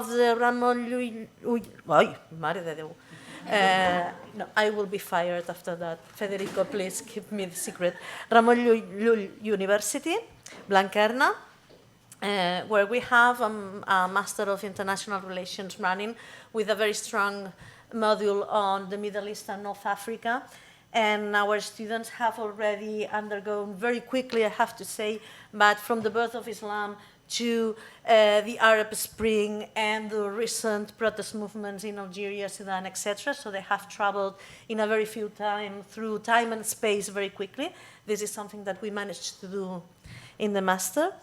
the Ramon Llull... Ai, mare de Déu. No, I will be fired after that. Federico, please keep me the secret. Ramon Llull University, Blanquerna, where we have a Master of International Relations running with a very strong module on the Middle East and North Africa. And our students have already undergone very quickly, I have to say, but from the birth of Islam to the Arab Spring and the recent protest movements in Algeria, Sudan, etc. So they have traveled in a very few time through time and space very quickly. This is something that we managed to do in the Master.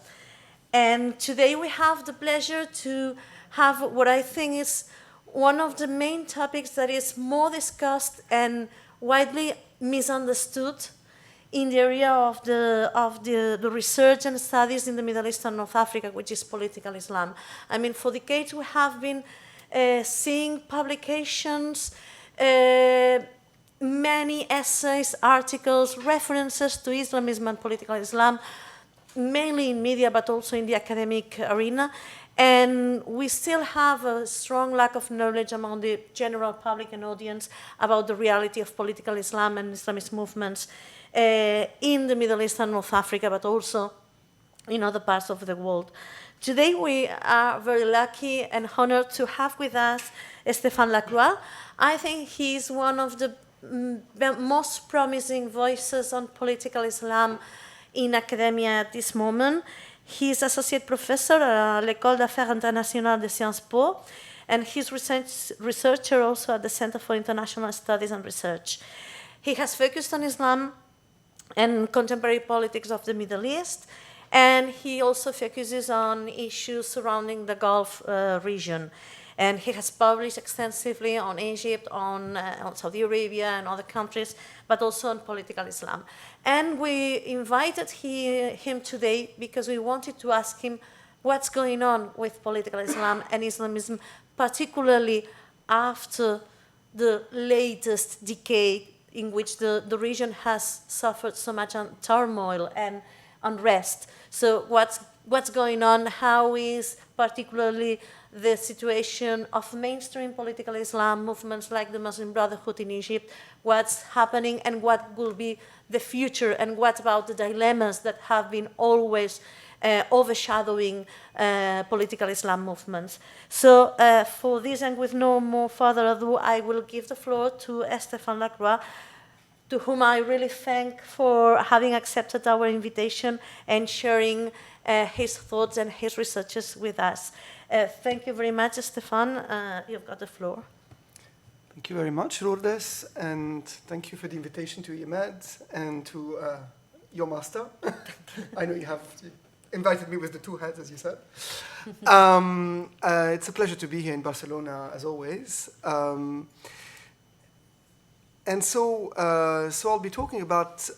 And today we have the pleasure to have what I think is one of the main topics that is more discussed and widely misunderstood in the area of the research and studies in the Middle East and North Africa, which is political Islam. I mean, for decades we have been seeing publications, many essays, articles, references to Islamism and political Islam, mainly in media, but also in the academic arena. And we still have a strong lack of knowledge among the general public and audience about the reality of political Islam and Islamist movements in the Middle East and North Africa, but also in other parts of the world. Today we are very lucky and honored to have with us Stéphane Lacroix. I think he's one of the most promising voices on political Islam in academia at this moment. He's associate professor at l'École d'Affaires Internationales de Sciences Po, and he's researcher also at the Center for International Studies and Research. He has focused on Islam and contemporary politics of the Middle East, and he also focuses on issues surrounding the Gulf region. And he has published extensively on Egypt, on Saudi Arabia and other countries, but also on political Islam. And we invited him today because we wanted to ask him what's going on with political Islam and Islamism, particularly after the latest decade in which the region has suffered so much turmoil and unrest. So what's going on? How is particularly the situation of mainstream political Islam movements like the Muslim Brotherhood in Egypt? What's happening and what will be the future, and what about the dilemmas that have been always overshadowing political Islam movements? So for this, and with no more further ado, I will give the floor to Stéphane Lacroix, to whom I really thank for having accepted our invitation and sharing his thoughts and his researches with us. Thank you very much, Stéphane. You've got the floor. Thank you very much, Lourdes, and thank you for the invitation to IEMed and to your master. I know you have invited me with the two hats, as you said. It's a pleasure to be here in Barcelona, as always. And so I'll be talking about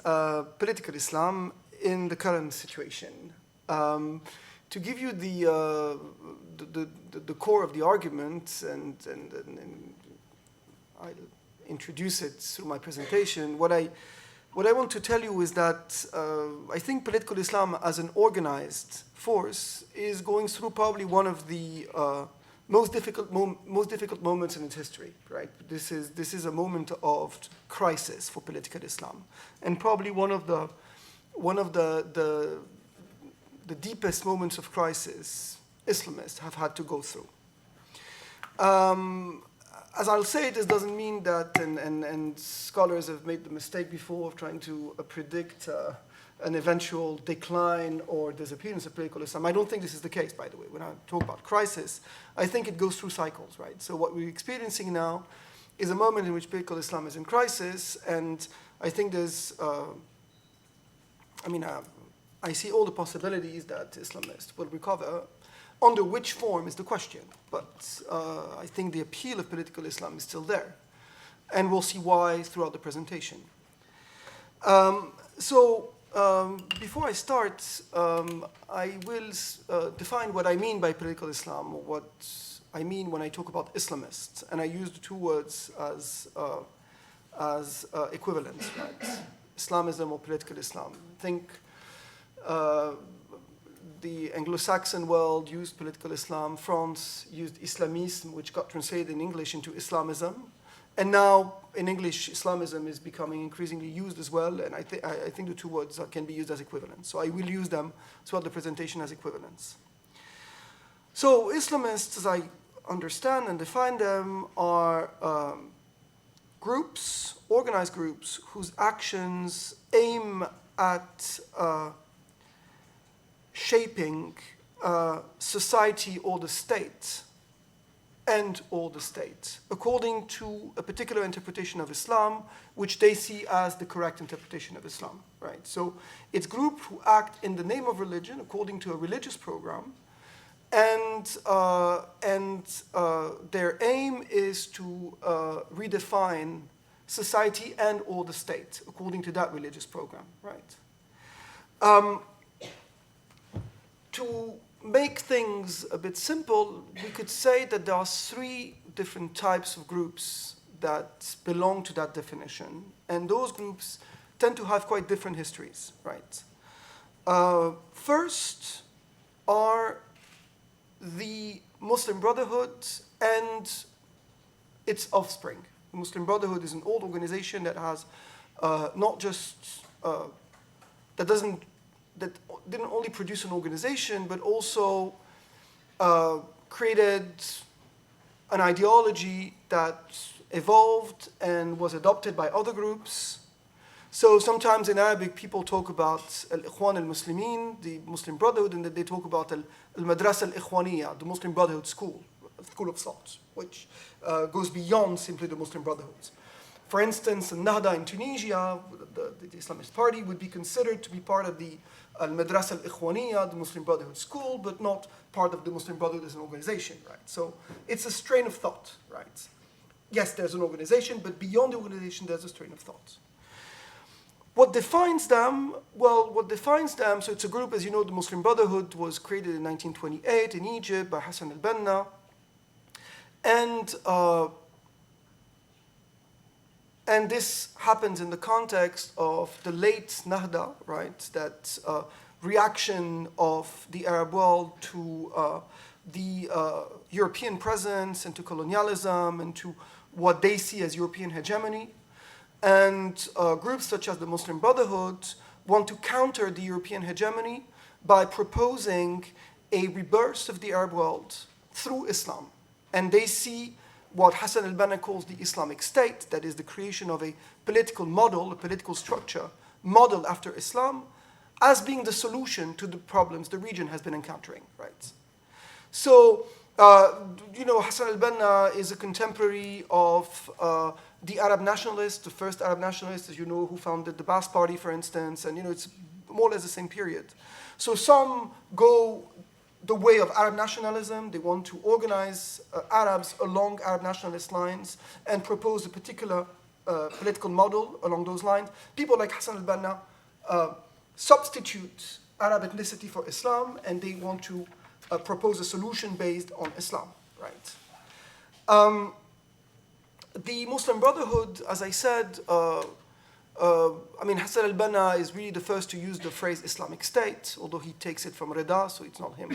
political Islam in the current situation. To give you the core of the argument, and I'll introduce it through my presentation, what I want to tell you is that I think political Islam as an organized force is going through probably one of the most difficult moments in its history, right? This is a moment of crisis for political Islam, and probably one of the deepest moments of crisis Islamists have had to go through. As I'll say, this doesn't mean that, and scholars have made the mistake before of trying to predict an eventual decline or disappearance of political Islam. I don't think this is the case, by the way. When I talk about crisis, I think it goes through cycles, right? So what we're experiencing now is a moment in which political Islam is in crisis, and I think there's, I see all the possibilities that Islamists will recover. Under which form is the question, but I think the appeal of political Islam is still there, and we'll see why throughout the presentation. Before I start, I will define what I mean by political Islam, or what I mean when I talk about Islamists, and I use the two words as equivalents, right? Islamism or political Islam. Think the Anglo-Saxon world used political Islam. France used Islamism, which got translated in English into Islamism. And now, in English, Islamism is becoming increasingly used as well, and I think the two words can be used as equivalents. So I will use them throughout the presentation as equivalents. So Islamists, as I understand and define them, are groups, organized groups, whose actions aim at shaping society or the state according to a particular interpretation of Islam, which they see as the correct interpretation of Islam, right? So it's groups who act in the name of religion according to a religious program, and their aim is to redefine society and or the state according to that religious program, right? To make things a bit simple, we could say that there are three different types of groups that belong to that definition, and those groups tend to have quite different histories, right? First are the Muslim Brotherhood and its offspring. The Muslim Brotherhood is an old organization that has not just that didn't only produce an organization, but also created an ideology that evolved and was adopted by other groups. So sometimes in Arabic, people talk about Al-Ikhwan al-Muslimin, the Muslim Brotherhood, and then they talk about Al-Madrasa al-Ikhwaniyya, the Muslim Brotherhood school of thought, which goes beyond simply the Muslim Brotherhoods. For instance, Nahda in Tunisia, the Islamist party, would be considered to be part of the Al-Madrasa al-Ikhwaniyya, the Muslim Brotherhood school, but not part of the Muslim Brotherhood as an organization, right? So it's a strain of thought, right? Yes, there's an organization, but beyond the organization, there's a strain of thought. What defines them? Well, so it's a group, as you know, the Muslim Brotherhood was created in 1928 in Egypt by Hassan al-Banna, and this happens in the context of the late Nahda, right? That reaction of the Arab world to the European presence and to colonialism and to what they see as European hegemony. And groups such as the Muslim Brotherhood want to counter the European hegemony by proposing a rebirth of the Arab world through Islam. And they see what Hassan al-Banna calls the Islamic State, that is the creation of a political model, a political structure, modeled after Islam, as being the solution to the problems the region has been encountering, right? So, Hassan al-Banna is a contemporary of the Arab nationalists, the first Arab nationalists, as you know, who founded the Ba'ath Party, for instance, and, it's more or less the same period. So some go the way of Arab nationalism. They want to organize Arabs along Arab nationalist lines and propose a particular political model along those lines. People like Hassan al-Banna substitute Arab ethnicity for Islam, and they want to propose a solution based on Islam, right? The Muslim Brotherhood, as I said, Hassan al-Banna is really the first to use the phrase Islamic State, although he takes it from Rida, so it's not him.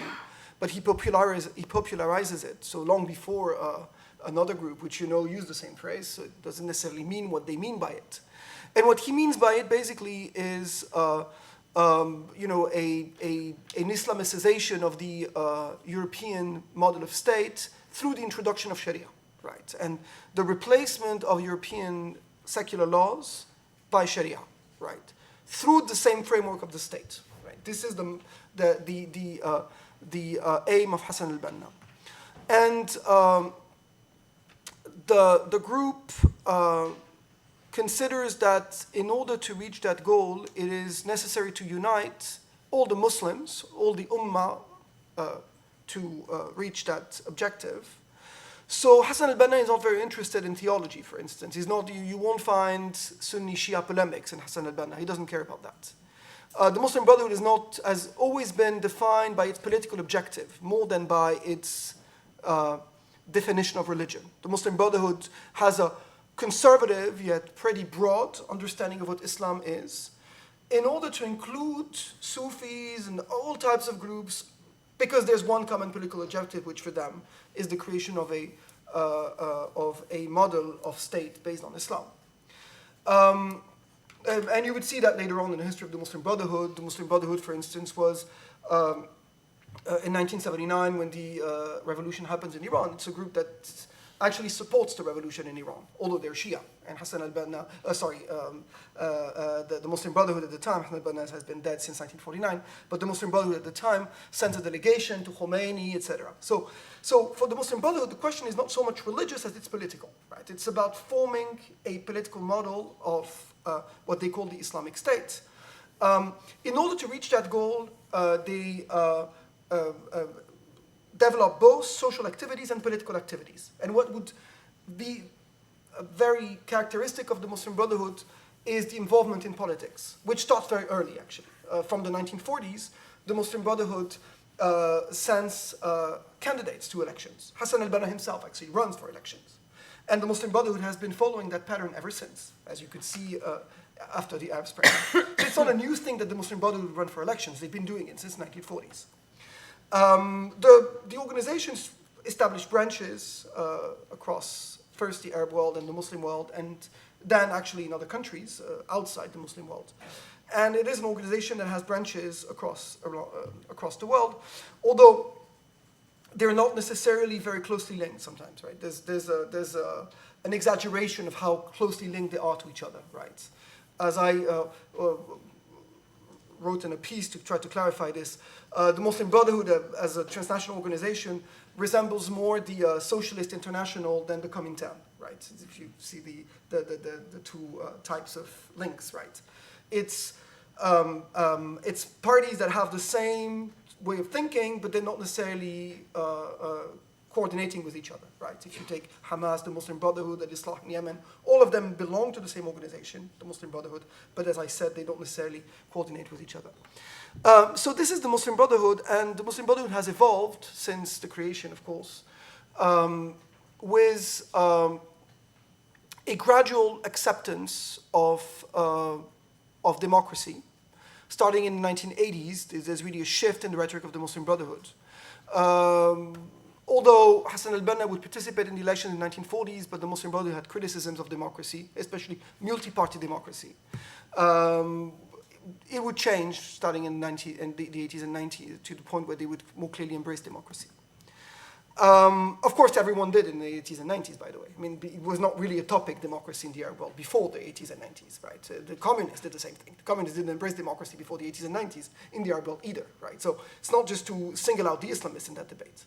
But he popularizes it, so long before another group, which use the same phrase, so it doesn't necessarily mean what they mean by it. And what he means by it basically is an Islamicization of the European model of state through the introduction of Sharia, right? And the replacement of European secular laws by Sharia, right? Through the same framework of the state, right? This is the aim of Hassan al-Banna. And the group considers that in order to reach that goal, it is necessary to unite all the Muslims, all the Ummah, to reach that objective. So Hassan al-Banna is not very interested in theology, for instance. You won't find Sunni Shia polemics in Hassan al-Banna. He doesn't care about that. The Muslim Brotherhood has always been defined by its political objective more than by its definition of religion. The Muslim Brotherhood has a conservative yet pretty broad understanding of what Islam is. in order to include Sufis and all types of groups, because there's one common political objective, which for them is the creation of a model of state based on Islam. And you would see that later on in the history of the Muslim Brotherhood. The Muslim Brotherhood, for instance, was in 1979 when the revolution happens in Iran. It's a group that actually supports the revolution in Iran, although they're Shia. And Hassan al-Banna, the Muslim Brotherhood at the time, Hassan al-Banna has been dead since 1949, but the Muslim Brotherhood at the time sent a delegation to Khomeini, etc. So for the Muslim Brotherhood, the question is not so much religious as it's political, right? It's about forming a political model of what they call the Islamic State. In order to reach that goal, they develop both social activities and political activities. And what would be very characteristic of the Muslim Brotherhood is the involvement in politics, which starts very early, actually. From the 1940s, the Muslim Brotherhood sends candidates to elections. Hassan al-Banna himself actually runs for elections. And the Muslim Brotherhood has been following that pattern ever since, as you could see after the Arab Spring. It's not a new thing that the Muslim Brotherhood would run for elections. They've been doing it since the 1940s. The organizations established branches across first the Arab world and the Muslim world, and then actually in other countries outside the Muslim world. And it is an organization that has branches across the world, although they're not necessarily very closely linked sometimes, right? There's an exaggeration of how closely linked they are to each other, right? As I wrote in a piece to try to clarify this, the Muslim Brotherhood as a transnational organization resembles more the Socialist International than the Comintern, right? If you see the two types of links, right? It's parties that have the same way of thinking, but they're not necessarily coordinating with each other, right? If you take Hamas, the Muslim Brotherhood, the Islah in Yemen, all of them belong to the same organization, the Muslim Brotherhood, but as I said, they don't necessarily coordinate with each other. So this is the Muslim Brotherhood, and the Muslim Brotherhood has evolved since the creation, of course, with a gradual acceptance of democracy. Starting in the 1980s, there's really a shift in the rhetoric of the Muslim Brotherhood. Although Hassan al-Banna would participate in the elections in the 1940s, but the Muslim Brotherhood had criticisms of democracy, especially multi-party democracy. It would change starting in the 80s and 90s to the point where they would more clearly embrace democracy. Of course, everyone did in the 80s and 90s, by the way. I mean, it was not really a topic, democracy in the Arab world, before the 80s and 90s, right? The communists did the same thing. The communists didn't embrace democracy before the 80s and 90s in the Arab world either, right? So it's not just to single out the Islamists in that debate.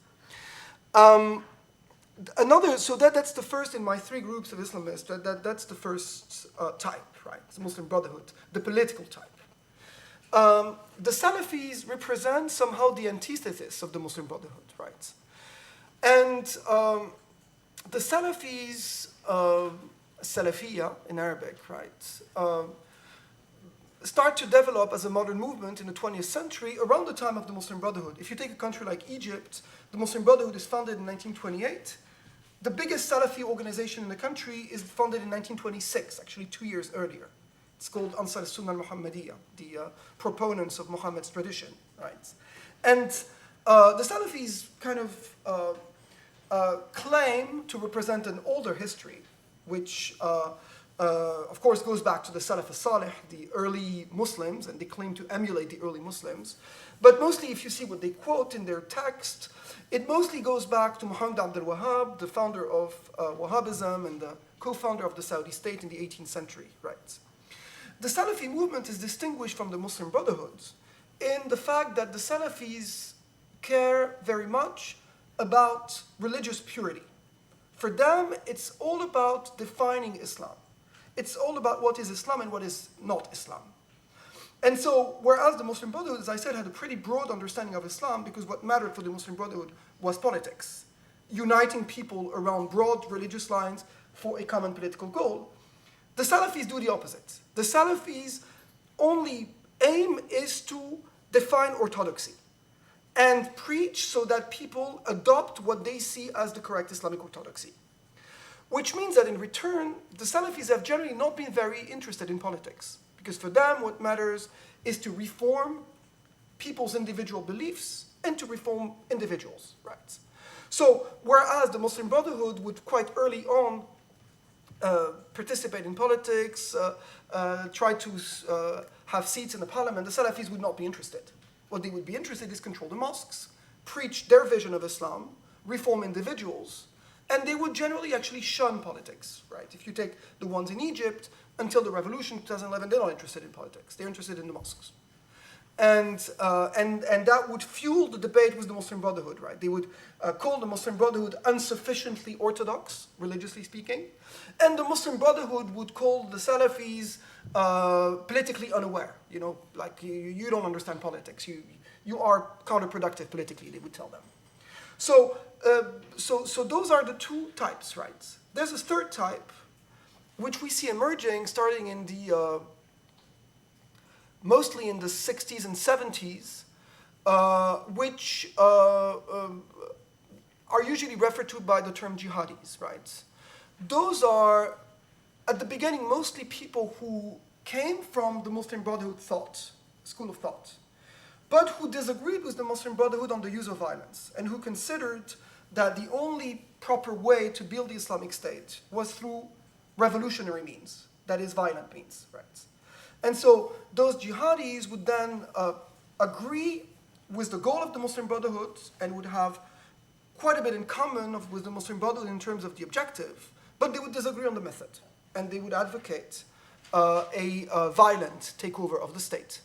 That's the first in my three groups of Islamists, that's the first type, right? The Muslim Brotherhood, the political type. The Salafis represent somehow the antithesis of the Muslim Brotherhood, right? And the Salafis, Salafiyya in Arabic, right, start to develop as a modern movement in the 20th century around the time of the Muslim Brotherhood. If you take a country like Egypt, the Muslim Brotherhood is founded in 1928. The biggest Salafi organization in the country is founded in 1926, actually 2 years earlier. It's called Ansar al-Sunnah al-Muhammadiyya, the proponents of Muhammad's tradition, right? And the Salafis kind of claim to represent an older history, which of course goes back to the Salaf al-Salih, the early Muslims, and they claim to emulate the early Muslims. But mostly, if you see what they quote in their text, it mostly goes back to Muhammad Abdul Wahhab, the founder of Wahhabism and the co-founder of the Saudi state in the 18th century, right? The Salafi movement is distinguished from the Muslim Brotherhood in the fact that the Salafis care very much about religious purity. For them, it's all about defining Islam. It's all about what is Islam and what is not Islam. And so, whereas the Muslim Brotherhood, as I said, had a pretty broad understanding of Islam, because what mattered for the Muslim Brotherhood was politics, uniting people around broad religious lines for a common political goal, the Salafis do the opposite. The Salafis' only aim is to define orthodoxy and preach so that people adopt what they see as the correct Islamic orthodoxy. Which means that in return, the Salafis have generally not been very interested in politics. Because for them, what matters is to reform people's individual beliefs and to reform individuals, right? So, whereas the Muslim Brotherhood would quite early on participate in politics, try to have seats in the parliament, the Salafis would not be interested. What they would be interested is control the mosques, preach their vision of Islam, reform individuals, and they would generally actually shun politics, right? If you take the ones in Egypt, until the revolution in 2011, they're not interested in politics. They're interested in the mosques. And that would fuel the debate with the Muslim Brotherhood, right? They would call the Muslim Brotherhood insufficiently orthodox, religiously speaking, and the Muslim Brotherhood would call the Salafis politically unaware. You know, like you don't understand politics. You are counterproductive politically, they would tell them. So those are the two types, right? There's a third type, which we see emerging starting in the mostly in the 60s and 70s, which are usually referred to by the term jihadis, right? Those are, at the beginning, mostly people who came from the Muslim Brotherhood school of thought, but who disagreed with the Muslim Brotherhood on the use of violence, and who considered that the only proper way to build the Islamic State was through revolutionary means, that is, violent means, right? And so those jihadis would then agree with the goal of the Muslim Brotherhood and would have quite a bit in common with the Muslim Brotherhood in terms of the objective, but they would disagree on the method, and they would advocate a violent takeover of the state.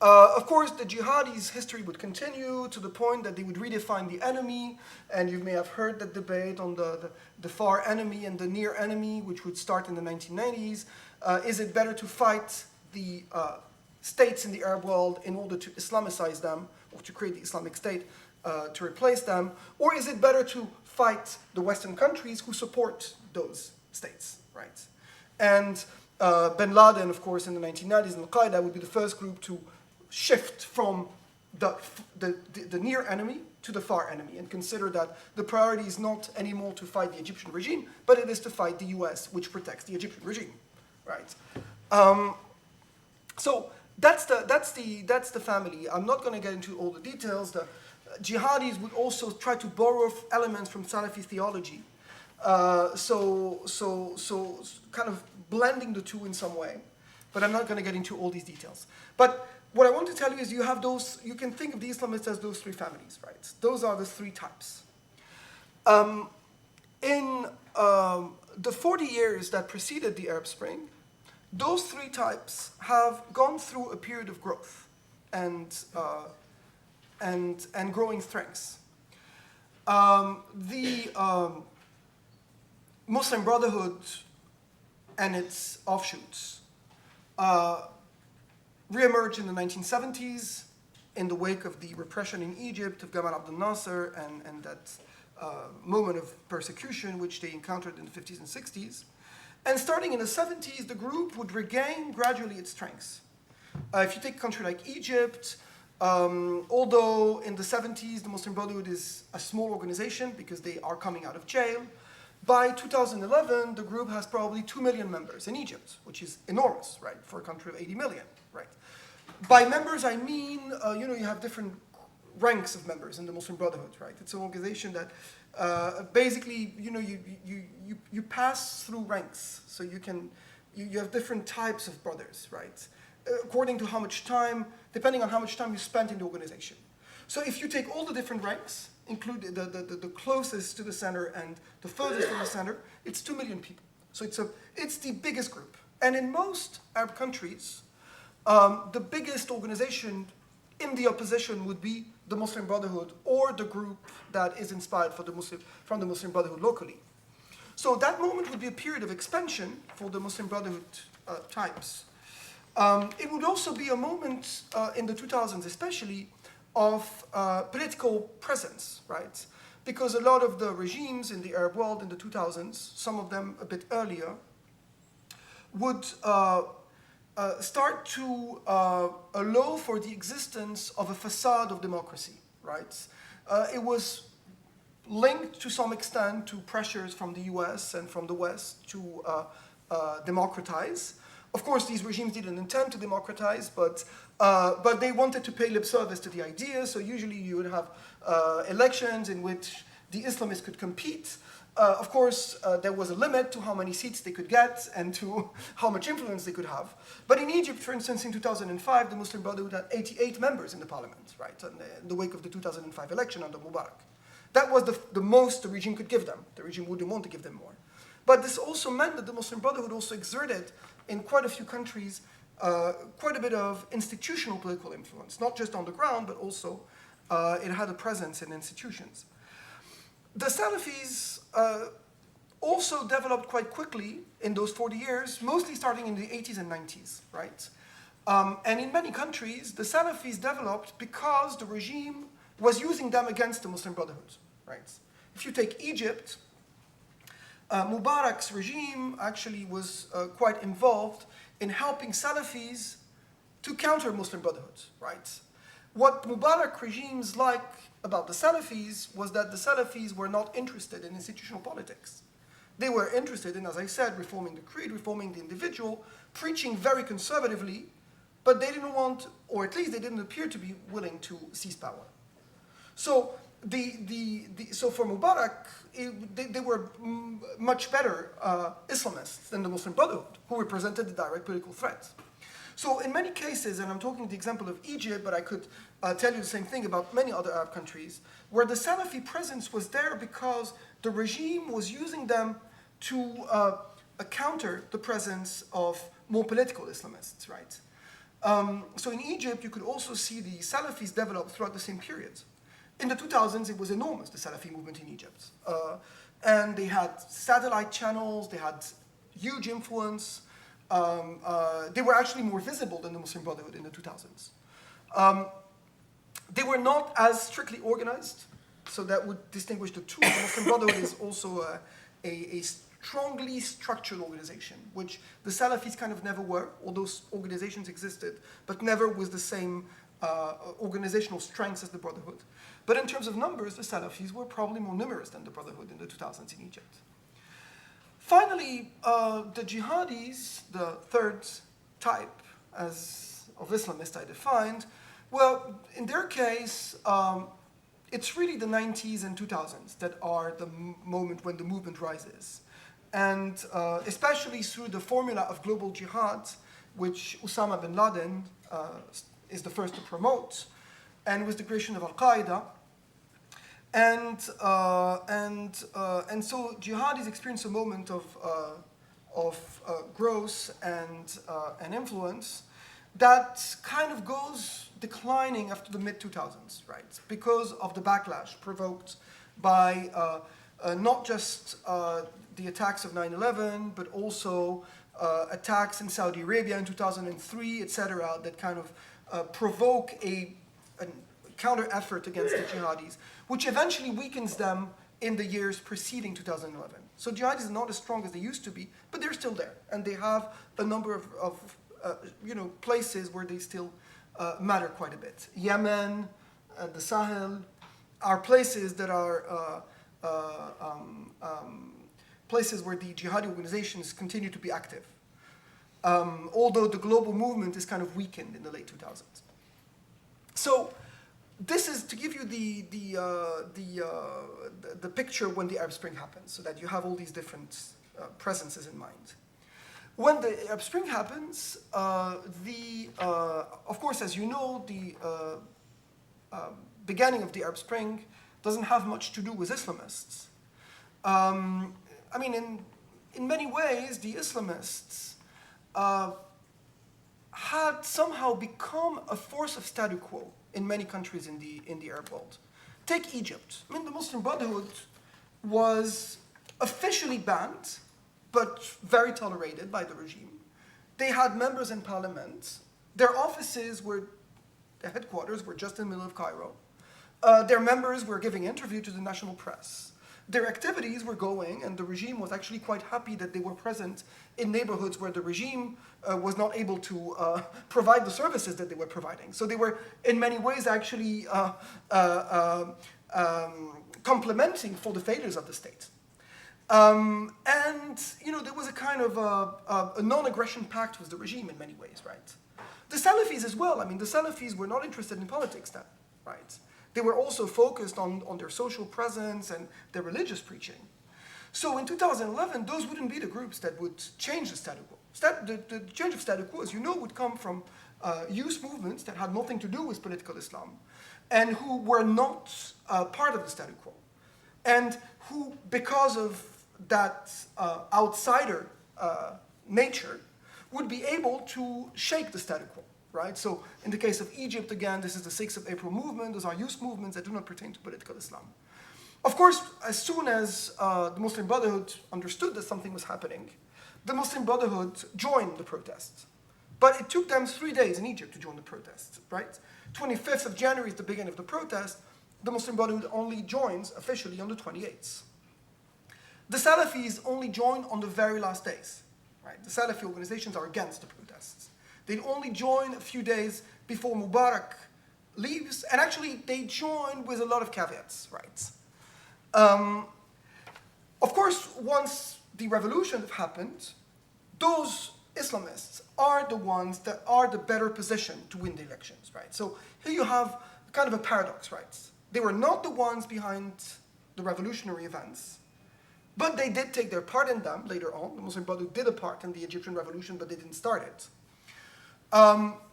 Of course, the jihadis' history would continue to the point that they would redefine the enemy, and you may have heard that debate on the far enemy and the near enemy, which would start in the 1990s. Is it better to fight the states in the Arab world in order to Islamicize them, or to create the Islamic State to replace them, or is it better to fight the Western countries who support those states, right? And bin Laden, of course, in the 1990s, and Al-Qaeda would be the first group to shift from the near enemy to the far enemy and consider that the priority is not anymore to fight the Egyptian regime, but it is to fight the US, which protects the Egyptian regime, right? So that's the family. I'm not going to get into all the details. The jihadis would also try to borrow elements from Salafi theology, so kind of blending the two in some way. But I'm not going to get into all these details. But what I want to tell you is you can think of the Islamists as those three families, right? Those are the three types. In the 40 years that preceded the Arab Spring, those three types have gone through a period of growth and growing strengths. The Muslim Brotherhood and its offshoots re-emerged in the 1970s in the wake of the repression in Egypt of Gamal Abdel Nasser and that moment of persecution which they encountered in the 50s and 60s. And starting in the 70s, the group would regain gradually its strengths. If you take a country like Egypt, although in the 70s the Muslim Brotherhood is a small organization because they are coming out of jail, by 2011 the group has probably 2 million members in Egypt, which is enormous, right, for a country of 80 million, right? By members I mean, you have different ranks of members in the Muslim Brotherhood, right? It's an organization that basically, you pass through ranks, so you have different types of brothers, right? According to how much time, depending on how much time you spent in the organization. So if you take all the different ranks, include the closest to the center and the furthest from the center, it's 2 million people. So it's the biggest group. And in most Arab countries, the biggest organization in the opposition would be the Muslim Brotherhood or the group that is inspired from the Muslim Brotherhood locally. So that moment would be a period of expansion for the Muslim Brotherhood types. It would also be a moment in the 2000s especially of political presence, right? Because a lot of the regimes in the Arab world in the 2000s, some of them a bit earlier, would start to allow for the existence of a facade of democracy, right? It was linked to some extent to pressures from the US and from the West to democratize. Of course, these regimes didn't intend to democratize, but they wanted to pay lip service to the idea. So usually you would have elections in which the Islamists could compete. Of course, there was a limit to how many seats they could get and to how much influence they could have. But in Egypt, for instance, in 2005, the Muslim Brotherhood had 88 members in the parliament, right, in the wake of the 2005 election under Mubarak. That was the most the regime could give them. The regime wouldn't want to give them more. But this also meant that the Muslim Brotherhood also exerted, in quite a few countries, quite a bit of institutional political influence, not just on the ground, but also it had a presence in institutions. The Salafis also developed quite quickly in those 40 years, mostly starting in the 80s and 90s, right? And in many countries, the Salafis developed because the regime was using them against the Muslim Brotherhood, right? If you take Egypt, Mubarak's regime actually was quite involved in helping Salafis to counter Muslim Brotherhood, right? What Mubarak regimes liked about the Salafis was that the Salafis were not interested in institutional politics. They were interested in, as I said, reforming the creed, reforming the individual, preaching very conservatively, but they didn't want, or at least they didn't appear to be willing to seize power. So so for Mubarak, they were much better Islamists than the Muslim Brotherhood, who represented the direct political threat. So in many cases, and I'm talking the example of Egypt, but I could tell you the same thing about many other Arab countries, where the Salafi presence was there because the regime was using them to counter the presence of more political Islamists, right? So in Egypt, you could also see the Salafis develop throughout the same period. In the 2000s, it was enormous, the Salafi movement in Egypt. And they had satellite channels, they had huge influence. They were actually more visible than the Muslim Brotherhood in the 2000s. They were not as strictly organized, so that would distinguish the two. The Muslim Brotherhood is also a strongly structured organization, which the Salafis kind of never were, although organizations existed, but never with the same organizational strengths as the Brotherhood. But in terms of numbers, the Salafis were probably more numerous than the Brotherhood in the 2000s in Egypt. Finally, the Jihadis, the third type of Islamist I defined, well, in their case, it's really the 90s and 2000s that are the moment when the movement rises. And especially through the formula of global jihad, which Osama bin Laden is the first to promote, and with the creation of Al-Qaeda. And so jihadis experience a moment of growth and influence that kind of goes declining after the mid-2000s, right? Because of the backlash provoked by not just the attacks of 9/11, but also attacks in Saudi Arabia in 2003, etc., that kind of provoke a counter-effort against the jihadis, which eventually weakens them in the years preceding 2011. So jihadis are not as strong as they used to be, but they're still there, and they have a number of places where they still matter quite a bit. Yemen, the Sahel, are places that are places where the jihadi organizations continue to be active, although the global movement is kind of weakened in the late 2000s. So this is to give you the picture when the Arab Spring happens, so that you have all these different presences in mind. When the Arab Spring happens, of course, as you know, the beginning of the Arab Spring doesn't have much to do with Islamists. I mean, in many ways, the Islamists had somehow become a force of statu quo in many countries in the Arab world. Take Egypt. I mean, the Muslim Brotherhood was officially banned, but very tolerated by the regime. They had members in parliament. Their offices their headquarters were just in the middle of Cairo. Their members were giving interviews to the national press. Their activities were going, and the regime was actually quite happy that they were present in neighborhoods where the regime was not able to provide the services that they were providing. So they were, in many ways, actually complementing for the failures of the state. And, there was a kind of a non-aggression pact with the regime in many ways, right? The Salafis as well. I mean, the Salafis were not interested in politics then, right? They were also focused on their social presence and their religious preaching. So in 2011, those wouldn't be the groups that would change the status quo. The change of status quo, as you know, would come from youth movements that had nothing to do with political Islam and who were not part of the status quo. And who, because of that outsider nature, would be able to shake the status quo, right? So in the case of Egypt, again, this is the 6th of April movement. Those are youth movements that do not pertain to political Islam. Of course, as soon as the Muslim Brotherhood understood that something was happening, the Muslim Brotherhood joined the protests. But it took them 3 days in Egypt to join the protests, right? 25th of January is the beginning of the protest. The Muslim Brotherhood only joins officially on the 28th. The Salafis only join on the very last days, right? The Salafi organizations are against the protests. They only join a few days before Mubarak leaves, and actually they join with a lot of caveats, right? Of course, once the revolution happened, those Islamists are the ones that are the better positioned to win the elections, right? So here you have kind of a paradox, right? They were not the ones behind the revolutionary events, but they did take their part in them later on. The Muslim Brotherhood did a part in the Egyptian revolution, but they didn't start it.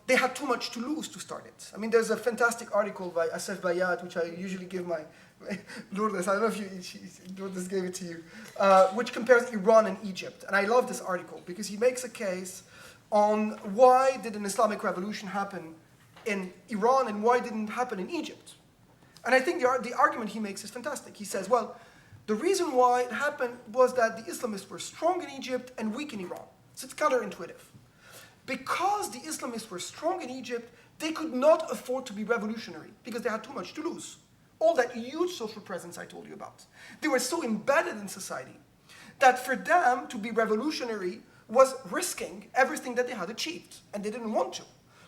They had too much to lose to start it. I mean, there's a fantastic article by Asef Bayat, which I usually give my Lurdes, I don't know if Lurdes gave it to you, which compares Iran and Egypt. And I love this article because he makes a case on why did an Islamic revolution happen in Iran and why didn't it happen in Egypt. And I think the argument he makes is fantastic. He says, well, the reason why it happened was that the Islamists were strong in Egypt and weak in Iran. So it's counterintuitive. Because the Islamists were strong in Egypt, they could not afford to be revolutionary because they had too much to lose. All that huge social presence I told you about. They were so embedded in society that for them to be revolutionary was risking everything that they had achieved, and they didn't want to.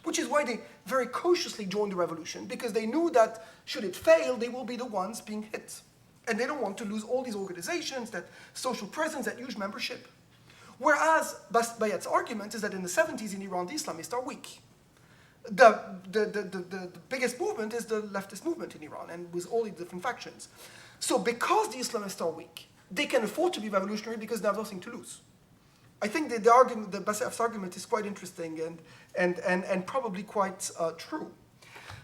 Which is why they very cautiously joined the revolution, because they knew that should it fail, they will be the ones being hit. And they don't want to lose all these organizations, that social presence, that huge membership. Whereas Bayat's argument is that in the 70s in Iran, the Islamists are weak. The biggest movement is the leftist movement in Iran, and with all the different factions. So because the Islamists are weak, they can afford to be revolutionary because they have nothing to lose. I think the argument, the Bassef's argument is quite interesting and probably quite true.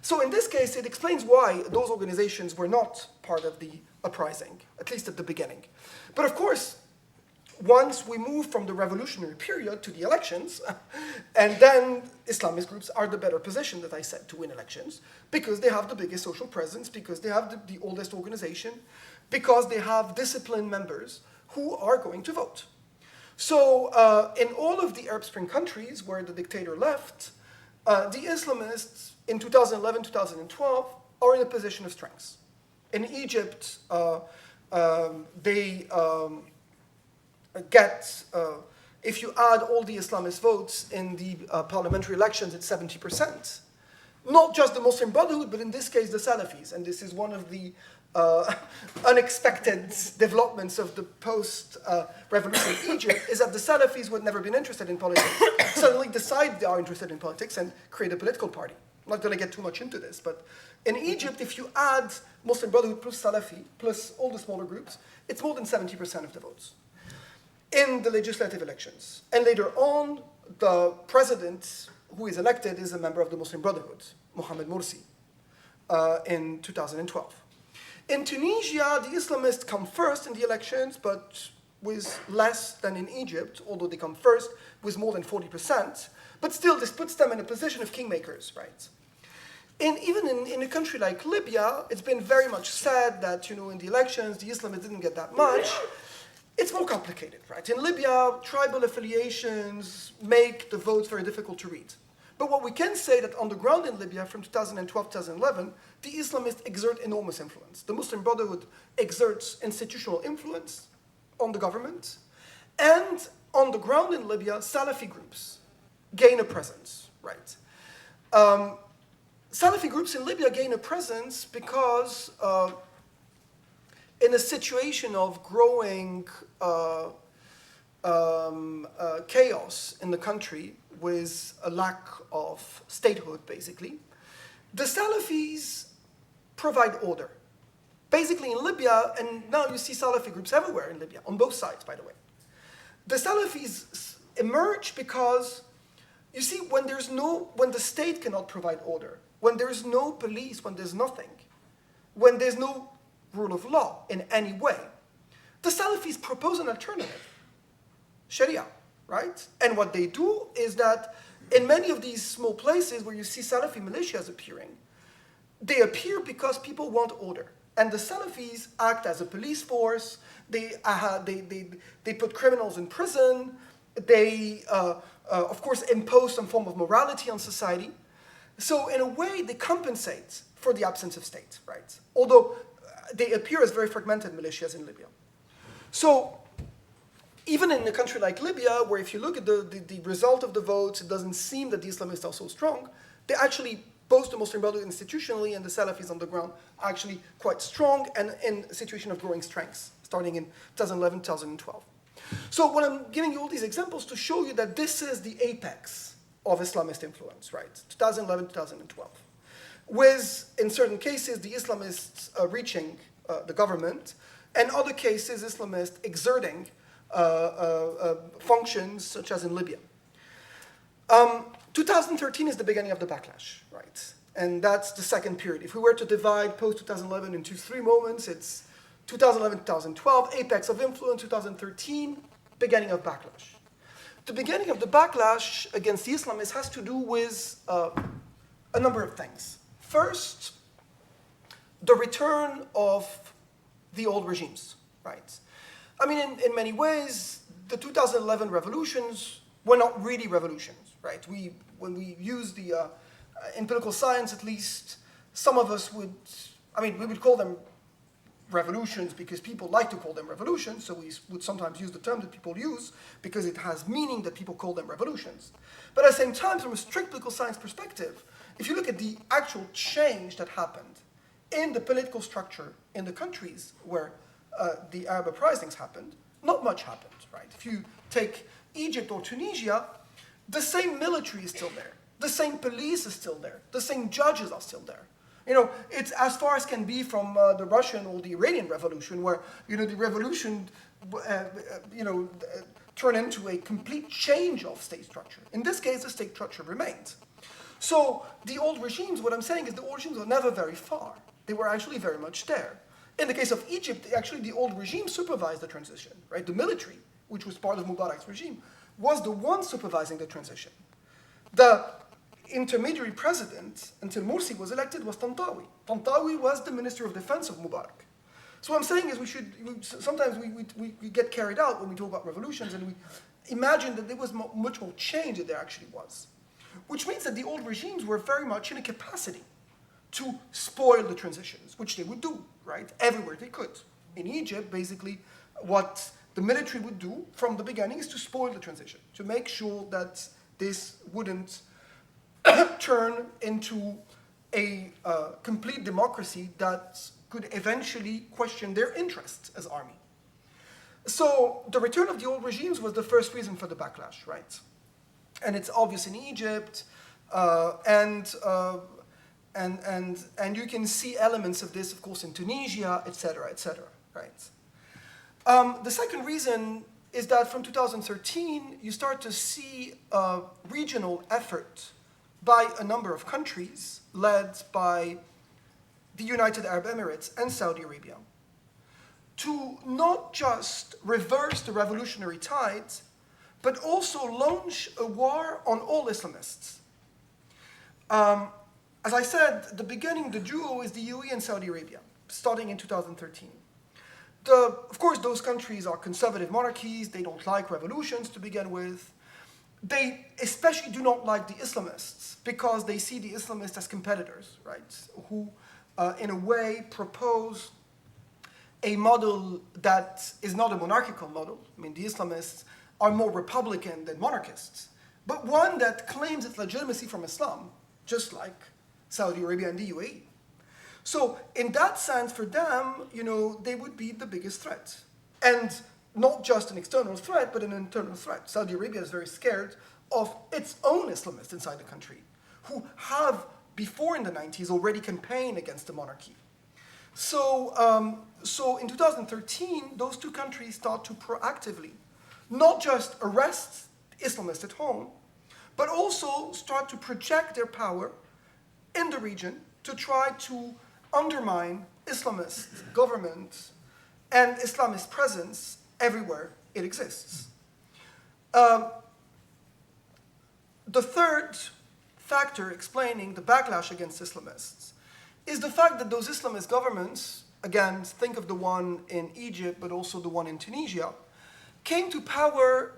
So in this case, it explains why those organizations were not part of the uprising, at least at the beginning. But of course, once we move from the revolutionary period to the elections, and then Islamist groups are the better position, that I said, to win elections, because they have the biggest social presence, because they have the oldest organization, because they have disciplined members who are going to vote. So in all of the Arab Spring countries where the dictator left, the Islamists in 2011, 2012 are in a position of strength. In Egypt, they get, if you add all the Islamist votes in the parliamentary elections, it's 70%. Not just the Muslim Brotherhood, but in this case, the Salafis. And this is one of the unexpected developments of the post-revolution in Egypt, is that the Salafis, who had never been interested in politics, suddenly decide they are interested in politics and create a political party. I'm not going to get too much into this, but in Egypt, if you add Muslim Brotherhood plus Salafi, plus all the smaller groups, it's more than 70% of the votes in the legislative elections. And later on, the president who is elected is a member of the Muslim Brotherhood, Mohamed Morsi, in 2012. In Tunisia, the Islamists come first in the elections, but with less than in Egypt, although they come first with more than 40%. But still, this puts them in a position of kingmakers, right? Even in a country like Libya, it's been very much said that, in the elections, the Islamists didn't get that much. It's more complicated, right? In Libya, tribal affiliations make the votes very difficult to read. But what we can say that on the ground in Libya from 2012 to 2011, the Islamists exert enormous influence. The Muslim Brotherhood exerts institutional influence on the government. And on the ground in Libya, Salafi groups gain a presence, right? Salafi groups in Libya gain a presence because in a situation of growing chaos in the country with a lack of statehood, basically, the Salafis provide order. Basically in Libya, and now you see Salafi groups everywhere in Libya, on both sides, by the way. The Salafis emerge because, you see, when the state cannot provide order, when there's no police, when there's nothing, when there's no rule of law in any way, the Salafis propose an alternative, Sharia, right? And what they do is that in many of these small places where you see Salafi militias appearing, they appear because people want order. And the Salafis act as a police force. They put criminals in prison. They, of course, impose some form of morality on society. So in a way, they compensate for the absence of state, right? Although they appear as very fragmented militias in Libya. So even in a country like Libya, where if you look at the result of the votes, it doesn't seem that the Islamists are so strong, they actually both the Muslim Brotherhood institutionally and the Salafis on the ground are actually quite strong and in a situation of growing strengths, starting in 2011, 2012. So what I'm giving you all these examples to show you that this is the apex of Islamist influence, right? 2011, 2012. With, in certain cases, the Islamists reaching the government, and other cases, Islamists exerting functions, such as in Libya. 2013 is the beginning of the backlash, right? And that's the second period. If we were to divide post-2011 into three moments, it's 2011, 2012, apex of influence, 2013, beginning of backlash. The beginning of the backlash against the Islamists has to do with a number of things. First, the return of the old regimes, right? I mean, in many ways, the 2011 revolutions were not really revolutions, right? When we use the, in political science at least, some of us would, we would call them revolutions because people like to call them revolutions, so we would sometimes use the term that people use because it has meaning that people call them revolutions. But at the same time, from a strict political science perspective, if you look at the actual change that happened in the political structure in the countries where the Arab uprisings happened, not much happened, right? If you take Egypt or Tunisia, the same military is still there. The same police is still there. The same judges are still there. You know, it's as far as can be from the Russian or the Iranian Revolution, where, you know, the revolution, turned into a complete change of state structure. In this case, the state structure remained. So the old regimes, what I'm saying is the old regimes were never very far. They were actually very much there. In the case of Egypt, actually the old regime supervised the transition, right? The military, which was part of Mubarak's regime, was the one supervising the transition. The intermediary president, until Morsi was elected, was Tantawi. Tantawi was the Minister of Defense of Mubarak. So what I'm saying is sometimes we get carried out when we talk about revolutions and we imagine that there was much more change than there actually was. Which means that the old regimes were very much in a capacity to spoil the transitions, which they would do, right? Everywhere they could. In Egypt, basically, what the military would do from the beginning is to spoil the transition, to make sure that this wouldn't turn into a complete democracy that could eventually question their interests as army. So the return of the old regimes was the first reason for the backlash, right? And it's obvious in Egypt, and you can see elements of this, of course, in Tunisia, etc., right? The second reason is that from 2013, you start to see a regional effort by a number of countries, led by the United Arab Emirates and Saudi Arabia, to not just reverse the revolutionary tides, but also launch a war on all Islamists. As I said, the duo is the UAE and Saudi Arabia, starting in 2013. Of course, those countries are conservative monarchies. They don't like revolutions to begin with. They especially do not like the Islamists because they see the Islamists as competitors, right? Who, in a way, propose a model that is not a monarchical model. I mean, the Islamists are more republican than monarchists, but one that claims its legitimacy from Islam, just like Saudi Arabia and the UAE. So in that sense, for them, they would be the biggest threat. And not just an external threat, but an internal threat. Saudi Arabia is very scared of its own Islamists inside the country, who have, before in the 90s, already campaigned against the monarchy. So in 2013, those two countries start to proactively not just arrest Islamists at home, but also start to project their power in the region to try to undermine Islamist government and Islamist presence everywhere it exists. The third factor explaining the backlash against Islamists is the fact that those Islamist governments, again, think of the one in Egypt, but also the one in Tunisia, came to power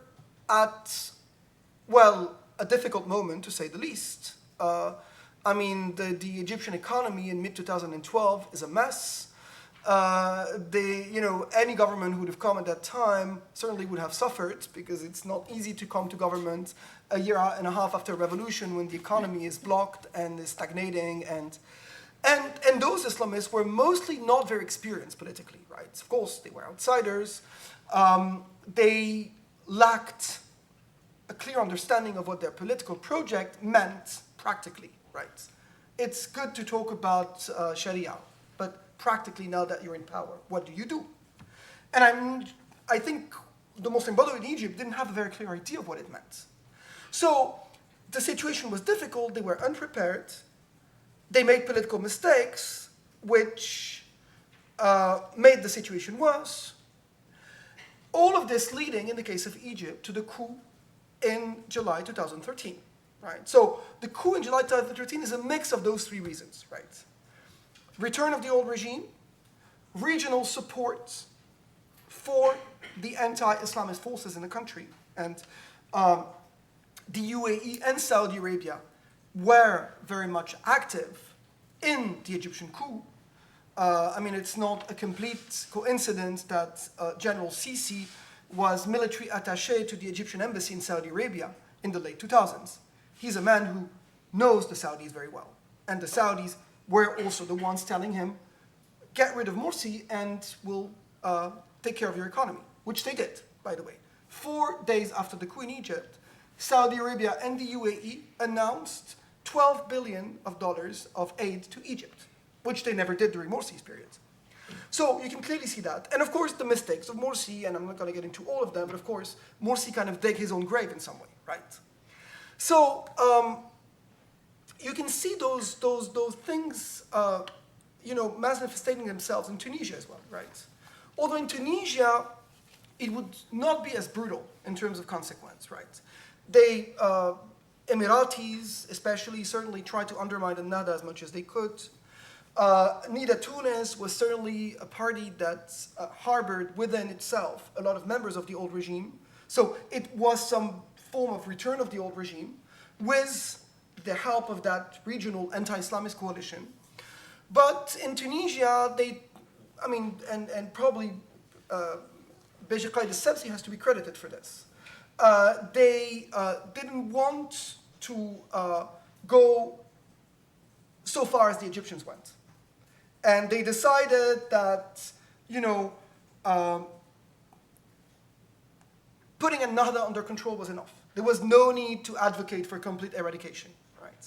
at, well, a difficult moment, to say the least. The Egyptian economy in mid-2012 is a mess. Any government who would have come at that time certainly would have suffered, because it's not easy to come to government a year and a half after a revolution when the economy is blocked and is stagnating. And those Islamists were mostly not very experienced politically, right? Of course, they were outsiders. They lacked a clear understanding of what their political project meant practically, right? It's good to talk about Sharia, but practically, now that you're in power, what do you do? And I think the Muslim Brotherhood in Egypt didn't have a very clear idea of what it meant. So the situation was difficult. They were unprepared. They made political mistakes, which made the situation worse. All of this leading, in the case of Egypt, to the coup in July 2013, right? So the coup in July 2013 is a mix of those three reasons, right? Return of the old regime, regional support for the anti-Islamist forces in the country, and the UAE and Saudi Arabia were very much active in the Egyptian coup. It's not a complete coincidence that General Sisi was military attaché to the Egyptian embassy in Saudi Arabia in the late 2000s. He's a man who knows the Saudis very well. And the Saudis were also the ones telling him, get rid of Morsi and we'll take care of your economy, which they did, by the way. 4 days after the coup in Egypt, Saudi Arabia and the UAE announced $12 billion of aid to Egypt, which they never did during Morsi's period. So you can clearly see that. And of course, the mistakes of Morsi, and I'm not going to get into all of them, but of course, Morsi kind of dug his own grave in some way, right? So you can see those things, manifesting themselves in Tunisia as well, right? Although in Tunisia, it would not be as brutal in terms of consequence, right? They, Emiratis especially, certainly tried to undermine the Nahda as much as they could. Nida Tunis was certainly a party that harbored within itself a lot of members of the old regime. So it was some form of return of the old regime with the help of that regional anti-Islamist coalition. But in Tunisia, probably Beji Qaid al-Sebsi has to be credited for this. They didn't want to go so far as the Egyptians went. And they decided that, putting a Nahda under control was enough. There was no need to advocate for complete eradication, right?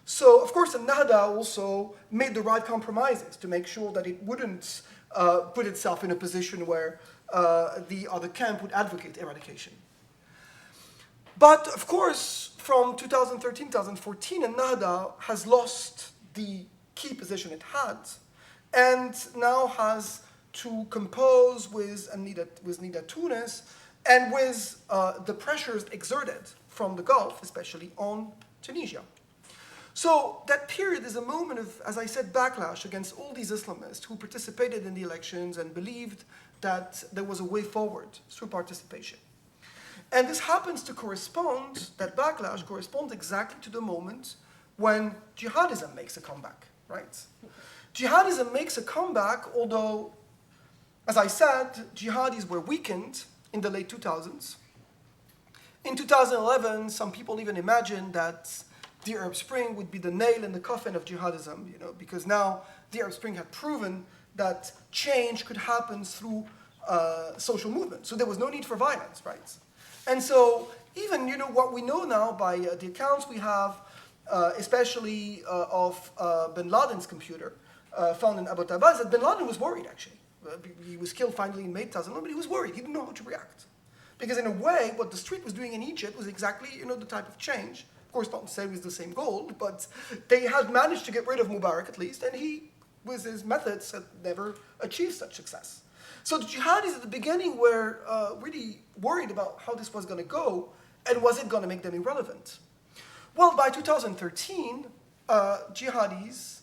So, of course, the Nahda also made the right compromises to make sure that it wouldn't put itself in a position where the other camp would advocate eradication. But, of course, from 2013, 2014, Nahda has lost the key position it had, and now has to compose with Nida Tunis and with the pressures exerted from the Gulf, especially on Tunisia. So that period is a moment of, as I said, backlash against all these Islamists who participated in the elections and believed that there was a way forward through participation. And this happens to correspond, that backlash corresponds exactly to the moment when jihadism makes a comeback, right? Jihadism makes a comeback, although, as I said, jihadis were weakened in the late 2000s. In 2011, some people even imagined that the Arab Spring would be the nail in the coffin of jihadism, because now the Arab Spring had proven that change could happen through social movement. So there was no need for violence, right? And so even, what we know now by the accounts we have, especially of bin Laden's computer found in Abu Tabaz, that bin Laden was worried, actually. He was killed finally in May 2001, but he was worried. He didn't know how to react. Because in a way, what the street was doing in Egypt was exactly, the type of change. Of course, not necessarily with the same goal, but they had managed to get rid of Mubarak at least, and he, with his methods, had never achieved such success. So the jihadis at the beginning were really worried about how this was going to go, and was it going to make them irrelevant? Well, by 2013, jihadis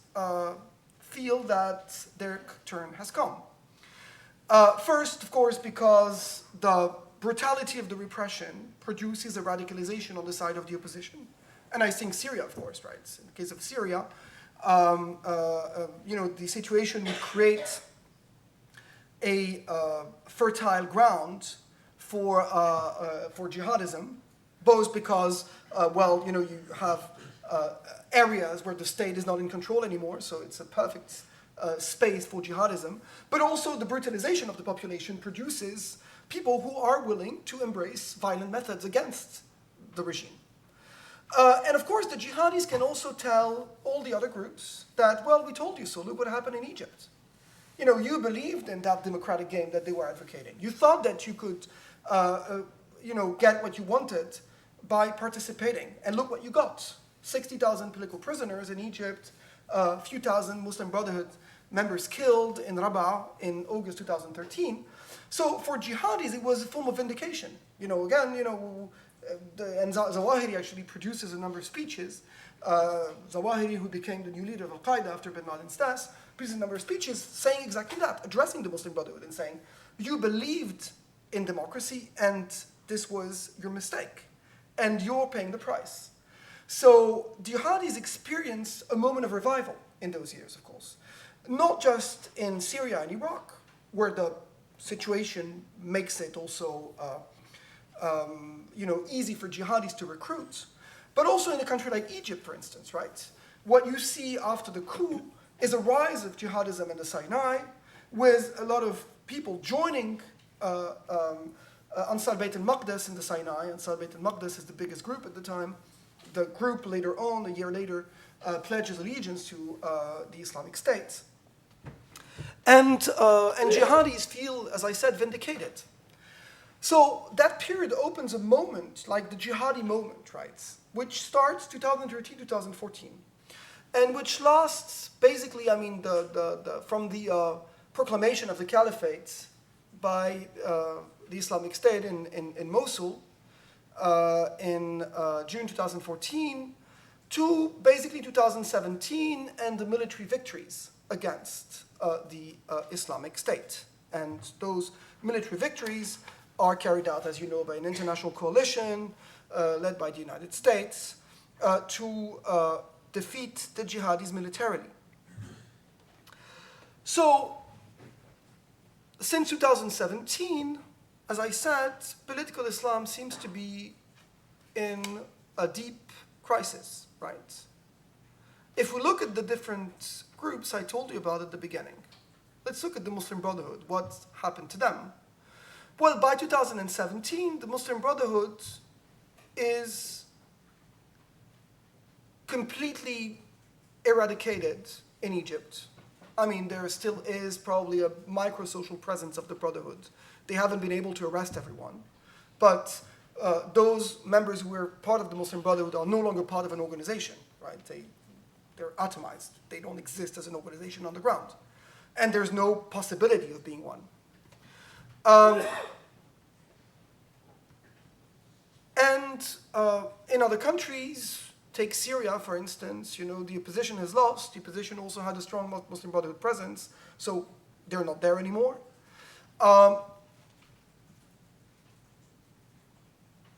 feel that their turn has come. First, of course, because the brutality of the repression produces a radicalization on the side of the opposition. And I think Syria, of course, right? In the case of Syria, the situation would create a fertile ground for jihadism, both because, you have areas where the state is not in control anymore, so it's a perfect space for jihadism, but also the brutalization of the population produces people who are willing to embrace violent methods against the regime. And of course, the jihadis can also tell all the other groups that, well, we told you so, look what happened in Egypt. You believed in that democratic game that they were advocating. You thought that you could, get what you wanted by participating. And look what you got. 60,000 political prisoners in Egypt, a few thousand Muslim Brotherhood members killed in Rabaa in August 2013. So for jihadis, it was a form of vindication. And Zawahiri actually produces a number of speeches. Zawahiri, who became the new leader of Al-Qaeda after bin Laden's death, produces a number of speeches saying exactly that, addressing the Muslim Brotherhood and saying, you believed in democracy and this was your mistake. And you're paying the price. So jihadis experienced a moment of revival in those years, of course. Not just in Syria and Iraq, where the situation makes it also easy for jihadis to recruit, but also in a country like Egypt, for instance, right? What you see after the coup is a rise of jihadism in the Sinai, with a lot of people joining Ansar Bayt al-Maqdis in the Sinai. Ansar Bayt al-Maqdis is the biggest group at the time. The group later on, a year later, pledges allegiance to the Islamic State. And jihadis feel, as I said, vindicated. So that period opens a moment, like the jihadi moment, right, which starts 2013, 2014, and which lasts basically, from the proclamation of the caliphate by the Islamic State in Mosul in June 2014 to basically 2017 and the military victories against the Islamic State. And those military victories are carried out, as you know, by an international coalition led by the United States to defeat the jihadis militarily. So, since 2017, as I said, political Islam seems to be in a deep crisis, right? If we look at the different groups I told you about at the beginning, let's look at the Muslim Brotherhood. What happened to them? Well, by 2017, the Muslim Brotherhood is completely eradicated in Egypt. There still is probably a micro-social presence of the Brotherhood. They haven't been able to arrest everyone. But those members who were part of the Muslim Brotherhood are no longer part of an organization, right? They're atomized. They don't exist as an organization on the ground. And there's no possibility of being one. In other countries, take Syria, for instance, the opposition has lost. The opposition also had a strong Muslim Brotherhood presence, so they're not there anymore.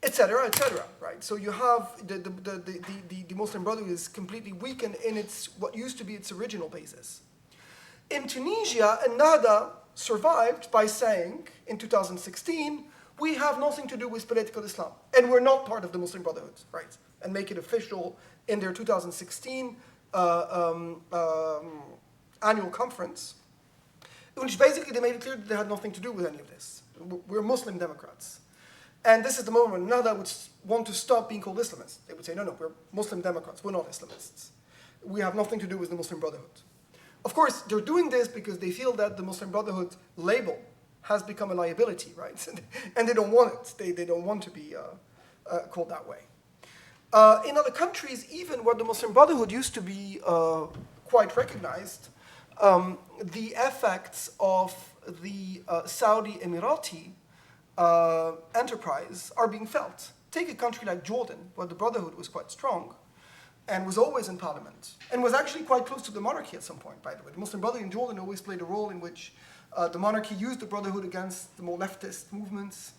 Et cetera, right? So you have the Muslim Brotherhood is completely weakened in what used to be its original basis. In Tunisia, Ennahda survived by saying, in 2016, we have nothing to do with political Islam, and we're not part of the Muslim Brotherhood, right? And make it official in their 2016 annual conference, in which basically they made it clear that they had nothing to do with any of this. We're Muslim Democrats. And this is the moment when Nada would want to stop being called Islamists. They would say, no, we're Muslim Democrats, we're not Islamists. We have nothing to do with the Muslim Brotherhood. Of course, they're doing this because they feel that the Muslim Brotherhood label has become a liability, right? And they don't want it. They don't want to be called that way. In other countries, even where the Muslim Brotherhood used to be quite recognized, the effects of the Saudi Emirati enterprise are being felt. Take a country like Jordan, where the Brotherhood was quite strong and was always in parliament, and was actually quite close to the monarchy at some point, by the way. The Muslim Brotherhood in Jordan always played a role in which the monarchy used the Brotherhood against the more leftist movements.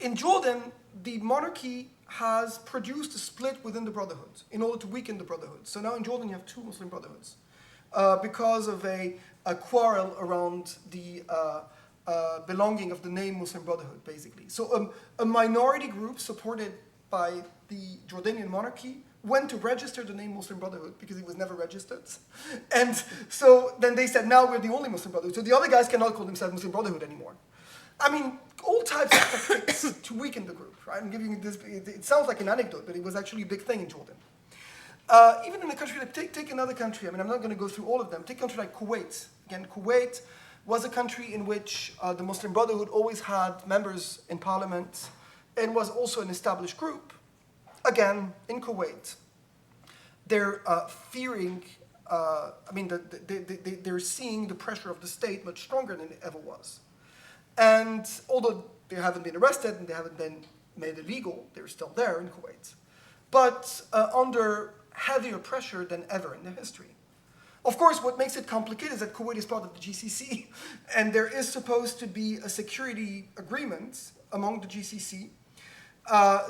In Jordan, the monarchy has produced a split within the Brotherhood in order to weaken the Brotherhood. So now in Jordan you have two Muslim Brotherhoods because of a quarrel around the belonging of the name Muslim Brotherhood, basically. So a minority group supported by the Jordanian monarchy went to register the name Muslim Brotherhood because it was never registered. And so then they said, now we're the only Muslim Brotherhood. So the other guys cannot call themselves Muslim Brotherhood anymore. I mean, all types of tactics to weaken the group, right? I'm giving you this, it sounds like an anecdote, but it was actually a big thing in Jordan. Even in a country like, take another country, I mean, I'm not going to go through all of them. Take a country like Kuwait. Again, Kuwait was a country in which the Muslim Brotherhood always had members in parliament and was also an established group. Again, in Kuwait, they're fearing, they're seeing the pressure of the state much stronger than it ever was. And although they haven't been arrested and they haven't been made illegal, they're still there in Kuwait, but under heavier pressure than ever in their history. Of course, what makes it complicated is that Kuwait is part of the GCC, and there is supposed to be a security agreement among the GCC.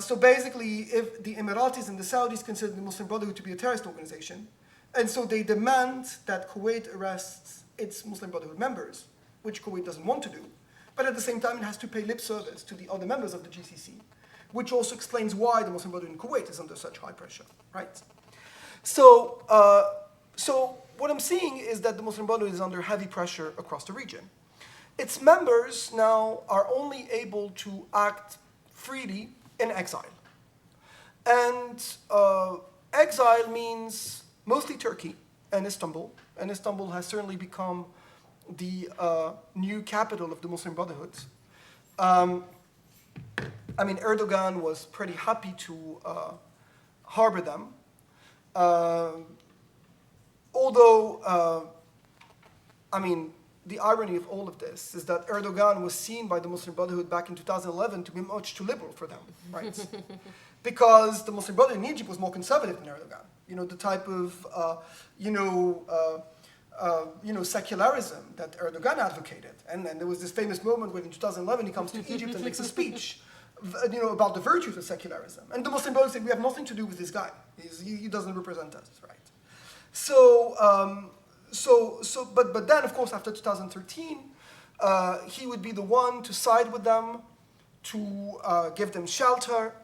So basically, if the Emiratis and the Saudis consider the Muslim Brotherhood to be a terrorist organization, and so they demand that Kuwait arrests its Muslim Brotherhood members, which Kuwait doesn't want to do, but at the same time it has to pay lip service to the other members of the GCC, which also explains why the Muslim Brotherhood in Kuwait is under such high pressure, right? So what I'm seeing is that the Muslim Brotherhood is under heavy pressure across the region. Its members now are only able to act freely in exile. And exile means mostly Turkey and Istanbul has certainly become the new capital of the Muslim Brotherhood. Erdogan was pretty happy to harbor them. The irony of all of this is that Erdogan was seen by the Muslim Brotherhood back in 2011 to be much too liberal for them, right? Because the Muslim Brotherhood in Egypt was more conservative than Erdogan. You know, the type of, secularism that Erdogan advocated. And there was this famous moment when in 2011 he comes to Egypt and makes a speech, about the virtues of secularism. And the Muslim Brotherhood said, we have nothing to do with this guy. He doesn't represent us, right? But then, of course, after 2013, he would be the one to side with them, to give them shelter.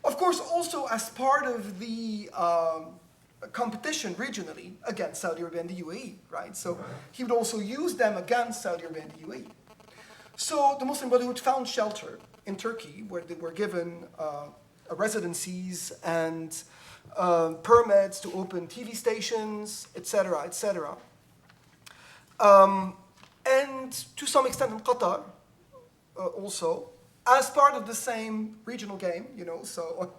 Of course, also as part of the competition regionally against Saudi Arabia and the UAE, right? So he would also use them against Saudi Arabia and the UAE. So the Muslim Brotherhood found shelter in Turkey, where they were given residencies and permits to open TV stations, etc., etc. And to some extent in Qatar also, as part of the same regional game, so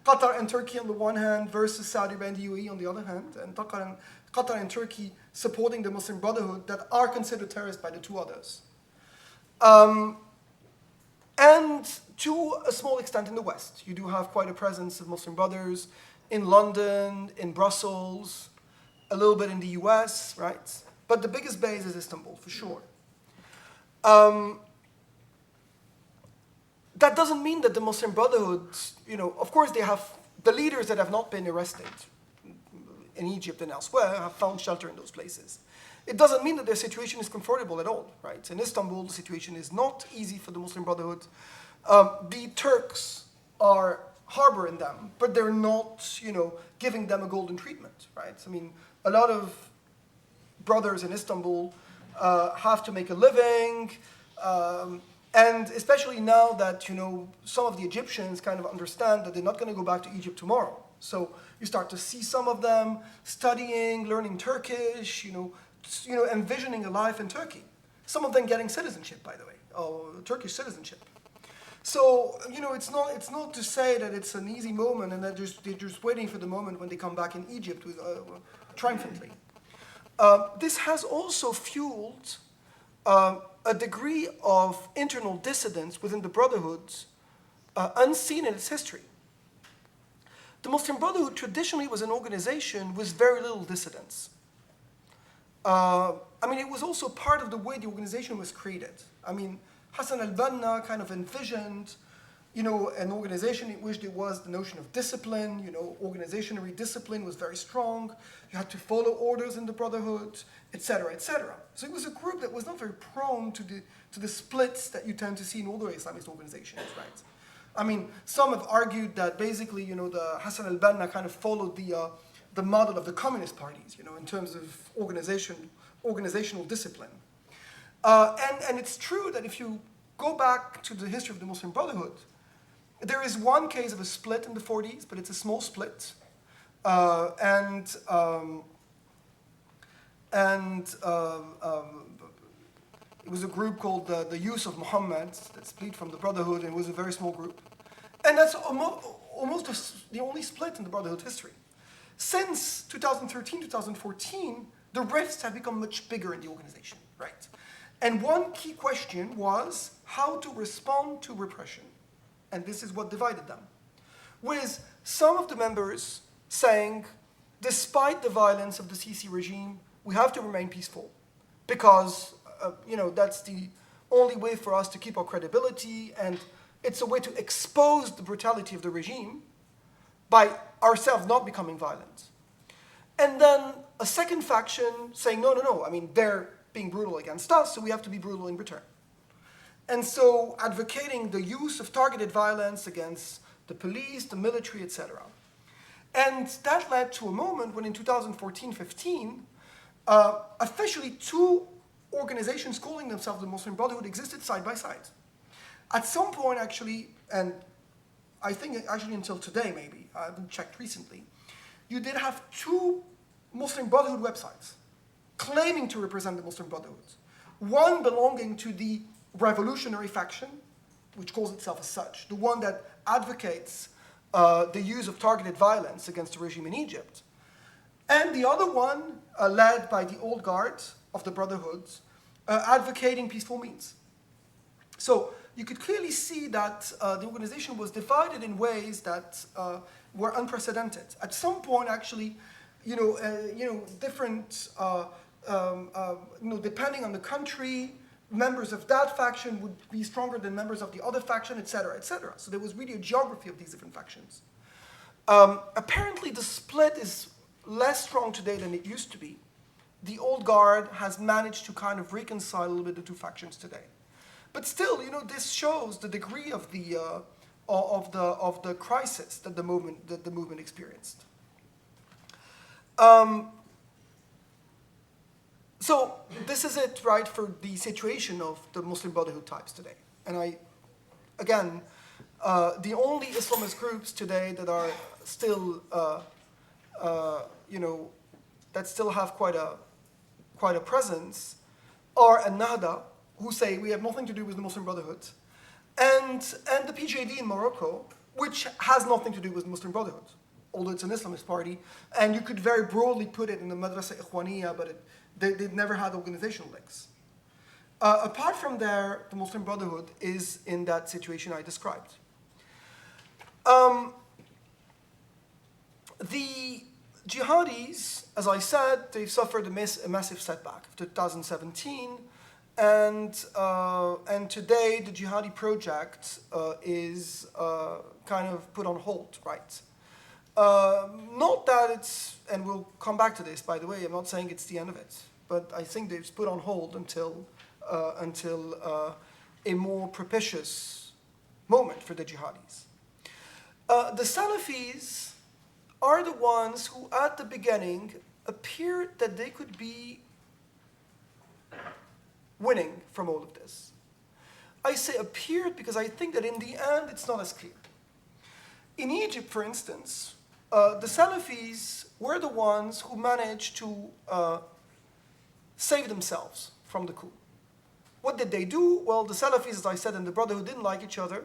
Qatar and Turkey on the one hand versus Saudi Arabia and the UAE on the other hand, and Qatar and Turkey supporting the Muslim Brotherhood that are considered terrorists by the two others. And to a small extent in the West. You do have quite a presence of Muslim Brothers in London, in Brussels, a little bit in the US, right? But the biggest base is Istanbul, for sure. That doesn't mean that the Muslim Brotherhood, of course they have, the leaders that have not been arrested in Egypt and elsewhere have found shelter in those places. It doesn't mean that their situation is comfortable at all, right? In Istanbul, the situation is not easy for the Muslim Brotherhood. The Turks are harboring them, but they're not, giving them a golden treatment, right? I mean, a lot of brothers in Istanbul have to make a living, and especially now that, some of the Egyptians kind of understand that they're not going to go back to Egypt tomorrow. So you start to see some of them studying, learning Turkish, envisioning a life in Turkey. Some of them getting citizenship, by the way, Turkish citizenship. So, it's not to say that it's an easy moment and that they're just waiting for the moment when they come back in Egypt with, triumphantly. This has also fueled a degree of internal dissidence within the Brotherhood unseen in its history. The Muslim Brotherhood traditionally was an organization with very little dissidence. It was also part of the way the organization was created. Hassan al-Banna kind of envisioned, an organization in which there was the notion of discipline, organizational discipline was very strong. You had to follow orders in the Brotherhood, etc., etc. So it was a group that was not very prone to the splits that you tend to see in other Islamist organizations, right? Some have argued that basically, the Hassan al-Banna kind of followed the model of the communist parties, in terms of organizational discipline. And it's true that if you go back to the history of the Muslim Brotherhood, there is one case of a split in the 40s, but it's a small split. It was a group called the Youth of Muhammad that split from the Brotherhood, and it was a very small group. And that's almost the only split in the Brotherhood history. Since 2013, 2014, the rifts have become much bigger in the organization, right? And one key question was how to respond to repression. And this is what divided them. With some of the members saying, despite the violence of the Sisi regime, we have to remain peaceful because, that's the only way for us to keep our credibility, and it's a way to expose the brutality of the regime by ourselves not becoming violent. And then a second faction saying, no, they're being brutal against us, so we have to be brutal in return. And so advocating the use of targeted violence against the police, the military, etc. And that led to a moment when in 2014-15, officially two organizations calling themselves the Muslim Brotherhood existed side by side. At some point, actually, and I think actually until today maybe, I haven't checked recently, you did have two Muslim Brotherhood websites claiming to represent the Muslim Brotherhood. One belonging to the revolutionary faction, which calls itself as such, the one that advocates the use of targeted violence against the regime in Egypt. And the other one, led by the old guard of the Brotherhood, advocating peaceful means. So you could clearly see that the organization was divided in ways that were unprecedented. At some point, actually, different, depending on the country, members of that faction would be stronger than members of the other faction, etc., etc. So there was really a geography of these different factions. Apparently, the split is less strong today than it used to be. The old guard has managed to kind of reconcile a little bit the two factions today. But still, this shows the degree of the crisis that the movement experienced. So this is it, right, for the situation of the Muslim Brotherhood types today. And the only Islamist groups today that are still, that still have quite a presence are An-Nahda, who say we have nothing to do with the Muslim Brotherhood, and the PJD in Morocco, which has nothing to do with the Muslim Brotherhood, although it's an Islamist party, and you could very broadly put it in the Madrasa Ikhwaniyya, but they never had organizational links. Apart from there, the Muslim Brotherhood is in that situation I described. The Jihadis, as I said, they've suffered a massive setback after 2017, and today the Jihadi project is kind of put on hold, right? Not that it's, and we'll come back to this, by the way, I'm not saying it's the end of it. but I think they've put on hold until a more propitious moment for the jihadis. The Salafis are the ones who, at the beginning, appeared that they could be winning from all of this. I say appeared because I think that in the end, it's not as clear. In Egypt, for instance, the Salafis were the ones who managed to save themselves from the coup. What did they do? Well, the Salafis, as I said, and the Brotherhood didn't like each other.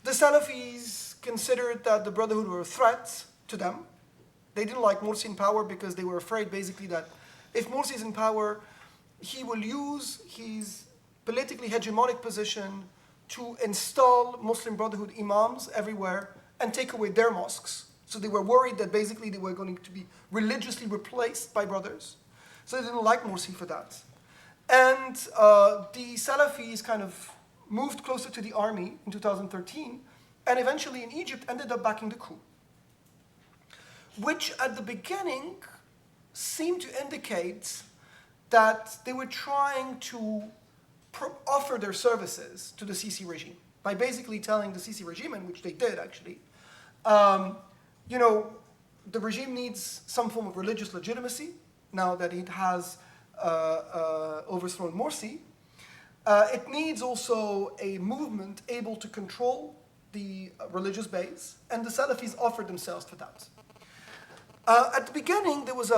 The Salafis considered that the Brotherhood were a threat to them. They didn't like Morsi in power because they were afraid, basically, that if Morsi is in power, he will use his politically hegemonic position to install Muslim Brotherhood imams everywhere and take away their mosques. So they were worried that basically they were going to be religiously replaced by brothers. So they didn't like Morsi for that. And the Salafis kind of moved closer to the army in 2013, and eventually in Egypt ended up backing the coup, which at the beginning seemed to indicate that they were trying to offer their services to the Sisi regime by basically telling the Sisi regime, and which they did actually, you know, the regime needs some form of religious legitimacy now that it has overthrown Morsi. It needs also a movement able to control the religious base, and the Salafis offered themselves for that. At the beginning, there was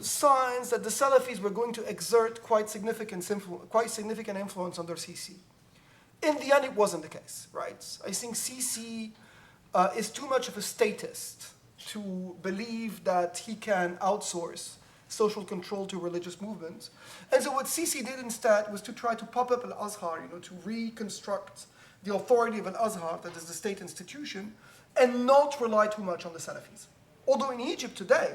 signs that the Salafis were going to exert quite significant influence on their Sisi. In the end, it wasn't the case, right? I think Sisi is too much of a statist to believe that he can outsource social control to religious movements. And so what Sisi did instead was to try to pop up Al-Azhar, to reconstruct the authority of Al-Azhar, that is the state institution, and not rely too much on the Salafis. Although in Egypt today,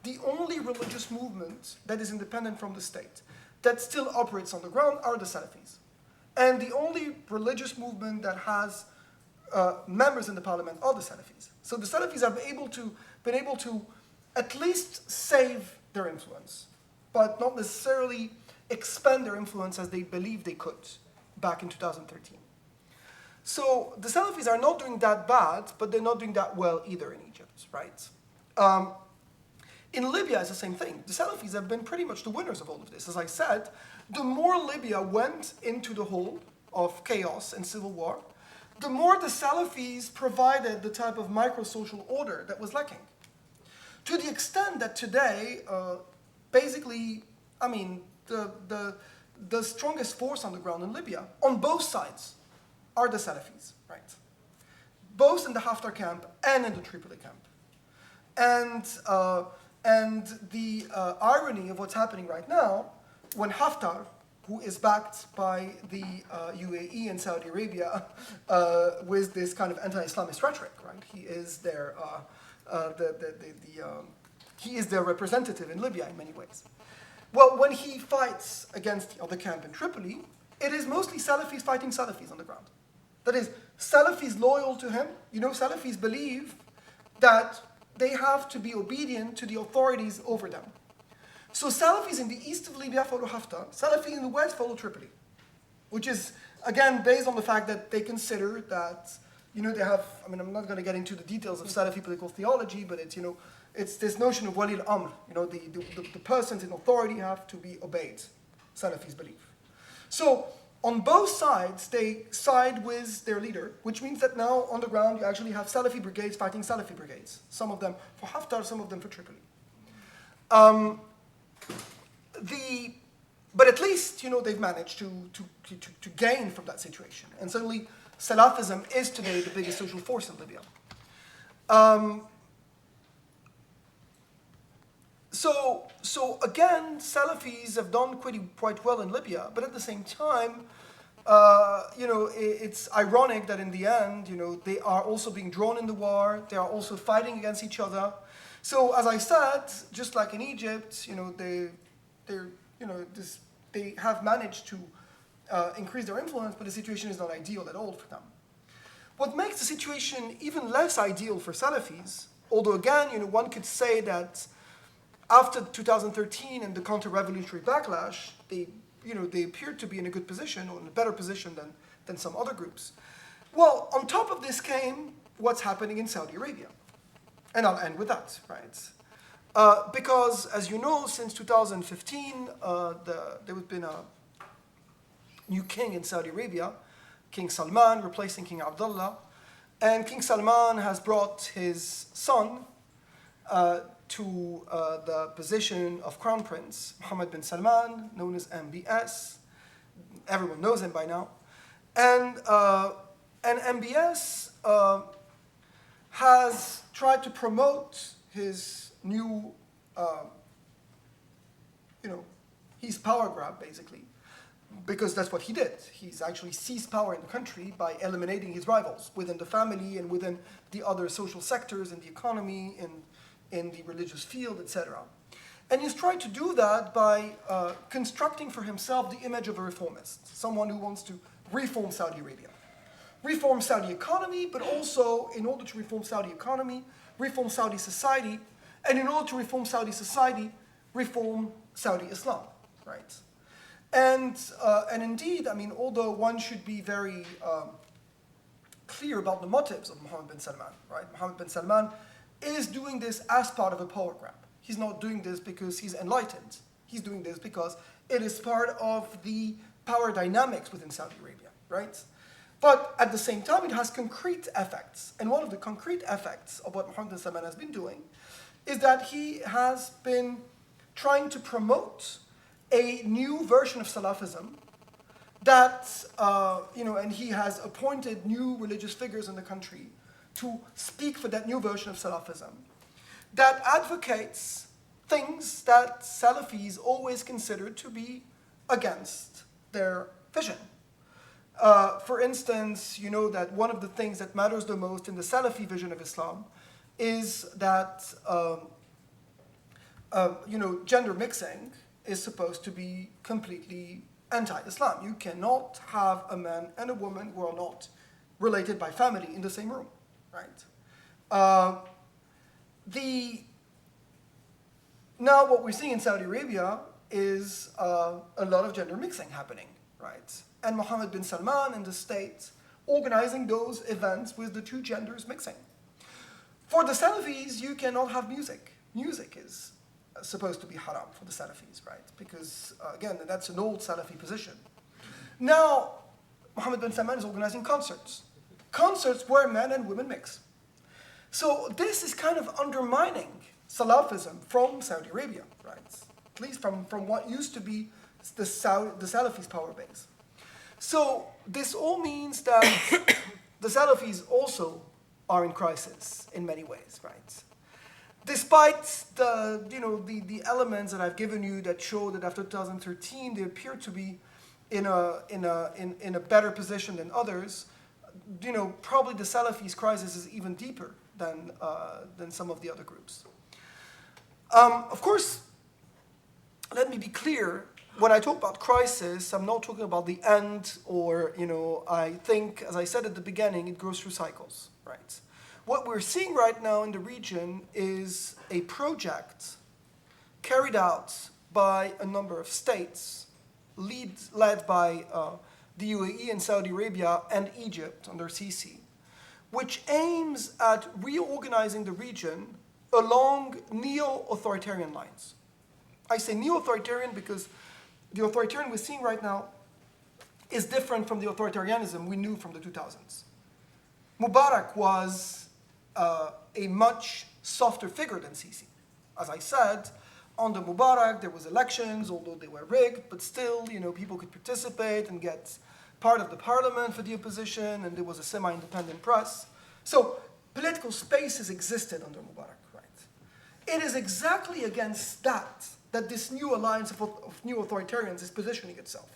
the only religious movement that is independent from the state, that still operates on the ground, are the Salafis. And the only religious movement that has members in the parliament are the Salafis. So the Salafis have been able to at least save their influence, but not necessarily expand their influence as they believed they could back in 2013. So the Salafis are not doing that bad, but they're not doing that well either in Egypt, right? In Libya, it's the same thing. The Salafis have been pretty much the winners of all of this. As I said, the more Libya went into the hole of chaos and civil war, the more the Salafis provided the type of micro-social order that was lacking. To the extent that today, basically, I mean, the strongest force on the ground in Libya, on both sides, are the Salafis, right? Both in the Haftar camp and in the Tripoli camp. And the irony of what's happening right now, when Haftar, who is backed by the UAE and Saudi Arabia with this kind of anti-Islamist rhetoric, right? He is their he is their representative in Libya in many ways. Well, when he fights against the other camp in Tripoli, it is mostly Salafis fighting Salafis on the ground. That is, Salafis loyal to him. Salafis believe that they have to be obedient to the authorities over them. So Salafis in the east of Libya follow Haftar, Salafis in the west follow Tripoli, which is, again, based on the fact that they consider that, they have, I'm not going to get into the details of Salafi political theology, but it's this notion of wali al-amr, the persons in authority have to be obeyed, Salafis believe. So on both sides, they side with their leader, which means that now on the ground you actually have Salafi brigades fighting Salafi brigades, some of them for Haftar, some of them for Tripoli. But at least, they've managed to gain from that situation. And certainly, Salafism is today the biggest social force in Libya. So again, Salafis have done quite well in Libya, but at the same time, it's ironic that in the end, they are also being drawn in the war. They are also fighting against each other. So as I said, just like in Egypt, they have managed to increase their influence, but the situation is not ideal at all for them. What makes the situation even less ideal for Salafis, although again, one could say that after 2013 and the counter-revolutionary backlash, they appeared to be in a good position, or in a better position than some other groups. Well, on top of this came what's happening in Saudi Arabia. And I'll end with that, right? Because, as you know, since 2015, there has been a new king in Saudi Arabia, King Salman, replacing King Abdullah. And King Salman has brought his son to the position of Crown Prince, Mohammed bin Salman, known as MBS. Everyone knows him by now. And MBS has tried to promote his new, his power grab, basically, because that's what he did. He's actually seized power in the country by eliminating his rivals within the family and within the other social sectors in the economy, in the religious field, etc. And he's tried to do that by constructing for himself the image of a reformist, someone who wants to reform Saudi Arabia. Reform Saudi economy, but also, in order to reform Saudi economy, reform Saudi society, and in order to reform Saudi society, reform Saudi Islam, right? And indeed, I mean, although one should be very clear about the motives of Mohammed bin Salman, right? Mohammed bin Salman is doing this as part of a power grab. He's not doing this because he's enlightened. He's doing this because it is part of the power dynamics within Saudi Arabia, right? But at the same time, it has concrete effects. And one of the concrete effects of what Mohammed bin Salman has been doing is that he has been trying to promote a new version of Salafism that, and he has appointed new religious figures in the country to speak for that new version of Salafism that advocates things that Salafis always considered to be against their vision. For instance, you know that one of the things that matters the most in the Salafi vision of Islam is that, gender mixing is supposed to be completely anti-Islam. You cannot have a man and a woman who are not related by family in the same room, right? Now what we're seeing in Saudi Arabia is a lot of gender mixing happening, right? And Mohammed bin Salman and the state organizing those events with the two genders mixing. For the Salafis, you cannot have music. Music is supposed to be haram for the Salafis, right? Because, again, that's an old Salafi position. Now, Mohammed bin Salman is organizing concerts. Concerts where men and women mix. So this is kind of undermining Salafism from Saudi Arabia, right? At least from what used to be the Salafis' power base. So this all means that the Salafis also are in crisis in many ways, right? Despite the elements that I've given you that show that after 2013 they appear to be in a better position than others, probably the Salafis' crisis is even deeper than some of the other groups. Of course, let me be clear. When I talk about crisis, I'm not talking about the end or, I think, as I said at the beginning, it goes through cycles, right? What we're seeing right now in the region is a project carried out by a number of states, led by the UAE and Saudi Arabia and Egypt under Sisi, which aims at reorganizing the region along neo-authoritarian lines. I say neo-authoritarian because the authoritarian we're seeing right now is different from the authoritarianism we knew from the 2000s. Mubarak was a much softer figure than Sisi. As I said, under Mubarak there was elections, although they were rigged, but still, people could participate and get part of the parliament for the opposition, and there was a semi-independent press. So political spaces existed under Mubarak, right? It is exactly against that this new alliance of new authoritarians is positioning itself.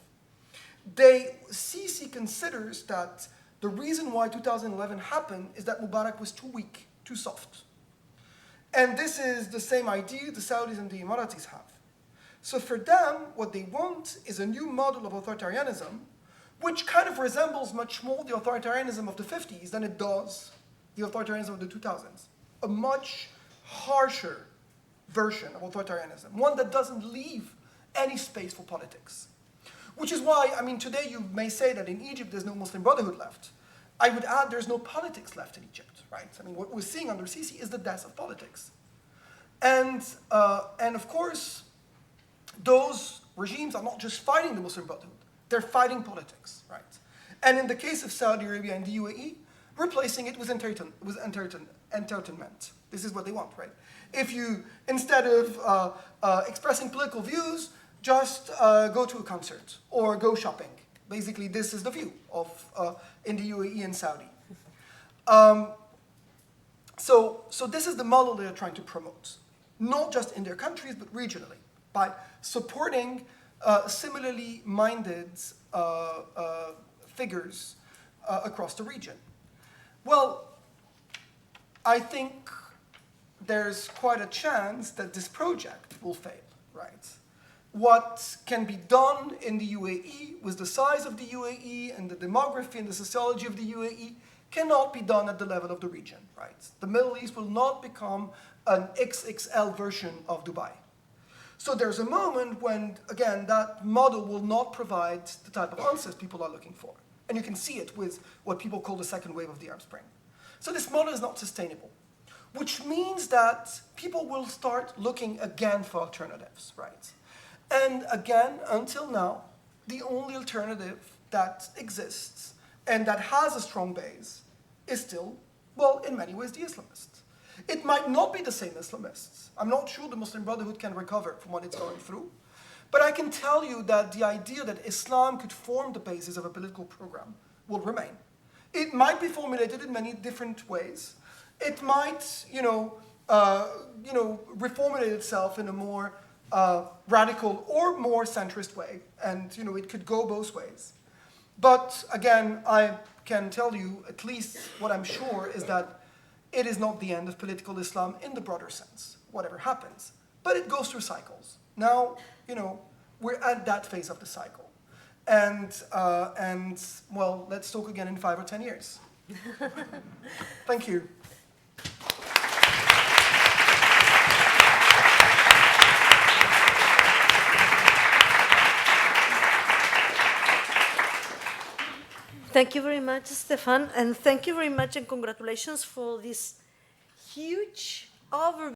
Sisi considers that the reason why 2011 happened is that Mubarak was too weak, too soft. And this is the same idea the Saudis and the Emiratis have. So for them, what they want is a new model of authoritarianism, which kind of resembles much more the authoritarianism of the 50s than it does the authoritarianism of the 2000s. A much harsher version of authoritarianism, one that doesn't leave any space for politics. Which is why, I mean, today you may say that in Egypt there's no Muslim Brotherhood left. I would add there's no politics left in Egypt, right? I mean, what we're seeing under Sisi is the death of politics. And of course, those regimes are not just fighting the Muslim Brotherhood, they're fighting politics, right? And in the case of Saudi Arabia and the UAE, replacing it with entertainment. This is what they want, right? If you, instead of expressing political views, just go to a concert or go shopping. Basically, this is the view of in the UAE and Saudi. So this is the model they're trying to promote, not just in their countries, but regionally, by supporting similarly minded figures across the region. Well, I think there's quite a chance that this project will fail, right? What can be done in the UAE with the size of the UAE and the demography and the sociology of the UAE cannot be done at the level of the region, right? The Middle East will not become an XXL version of Dubai. So there's a moment when, again, that model will not provide the type of answers people are looking for. And you can see it with what people call the second wave of the Arab Spring. So this model is not sustainable, which means that people will start looking again for alternatives, right? And again, until now, the only alternative that exists and that has a strong base is still, well, in many ways, the Islamists. It might not be the same Islamists. I'm not sure the Muslim Brotherhood can recover from what it's going through. But I can tell you that the idea that Islam could form the basis of a political program will remain. It might be formulated in many different ways. It might, reformulate itself in a more radical or more centrist way, and it could go both ways. But again, I can tell you, at least what I'm sure is that it is not the end of political Islam in the broader sense, whatever happens. But it goes through cycles. Now, we're at that phase of the cycle. And well, let's talk again in 5 or 10 years. Thank you. Thank you very much, Stéphane, and thank you very much and congratulations for this huge overview.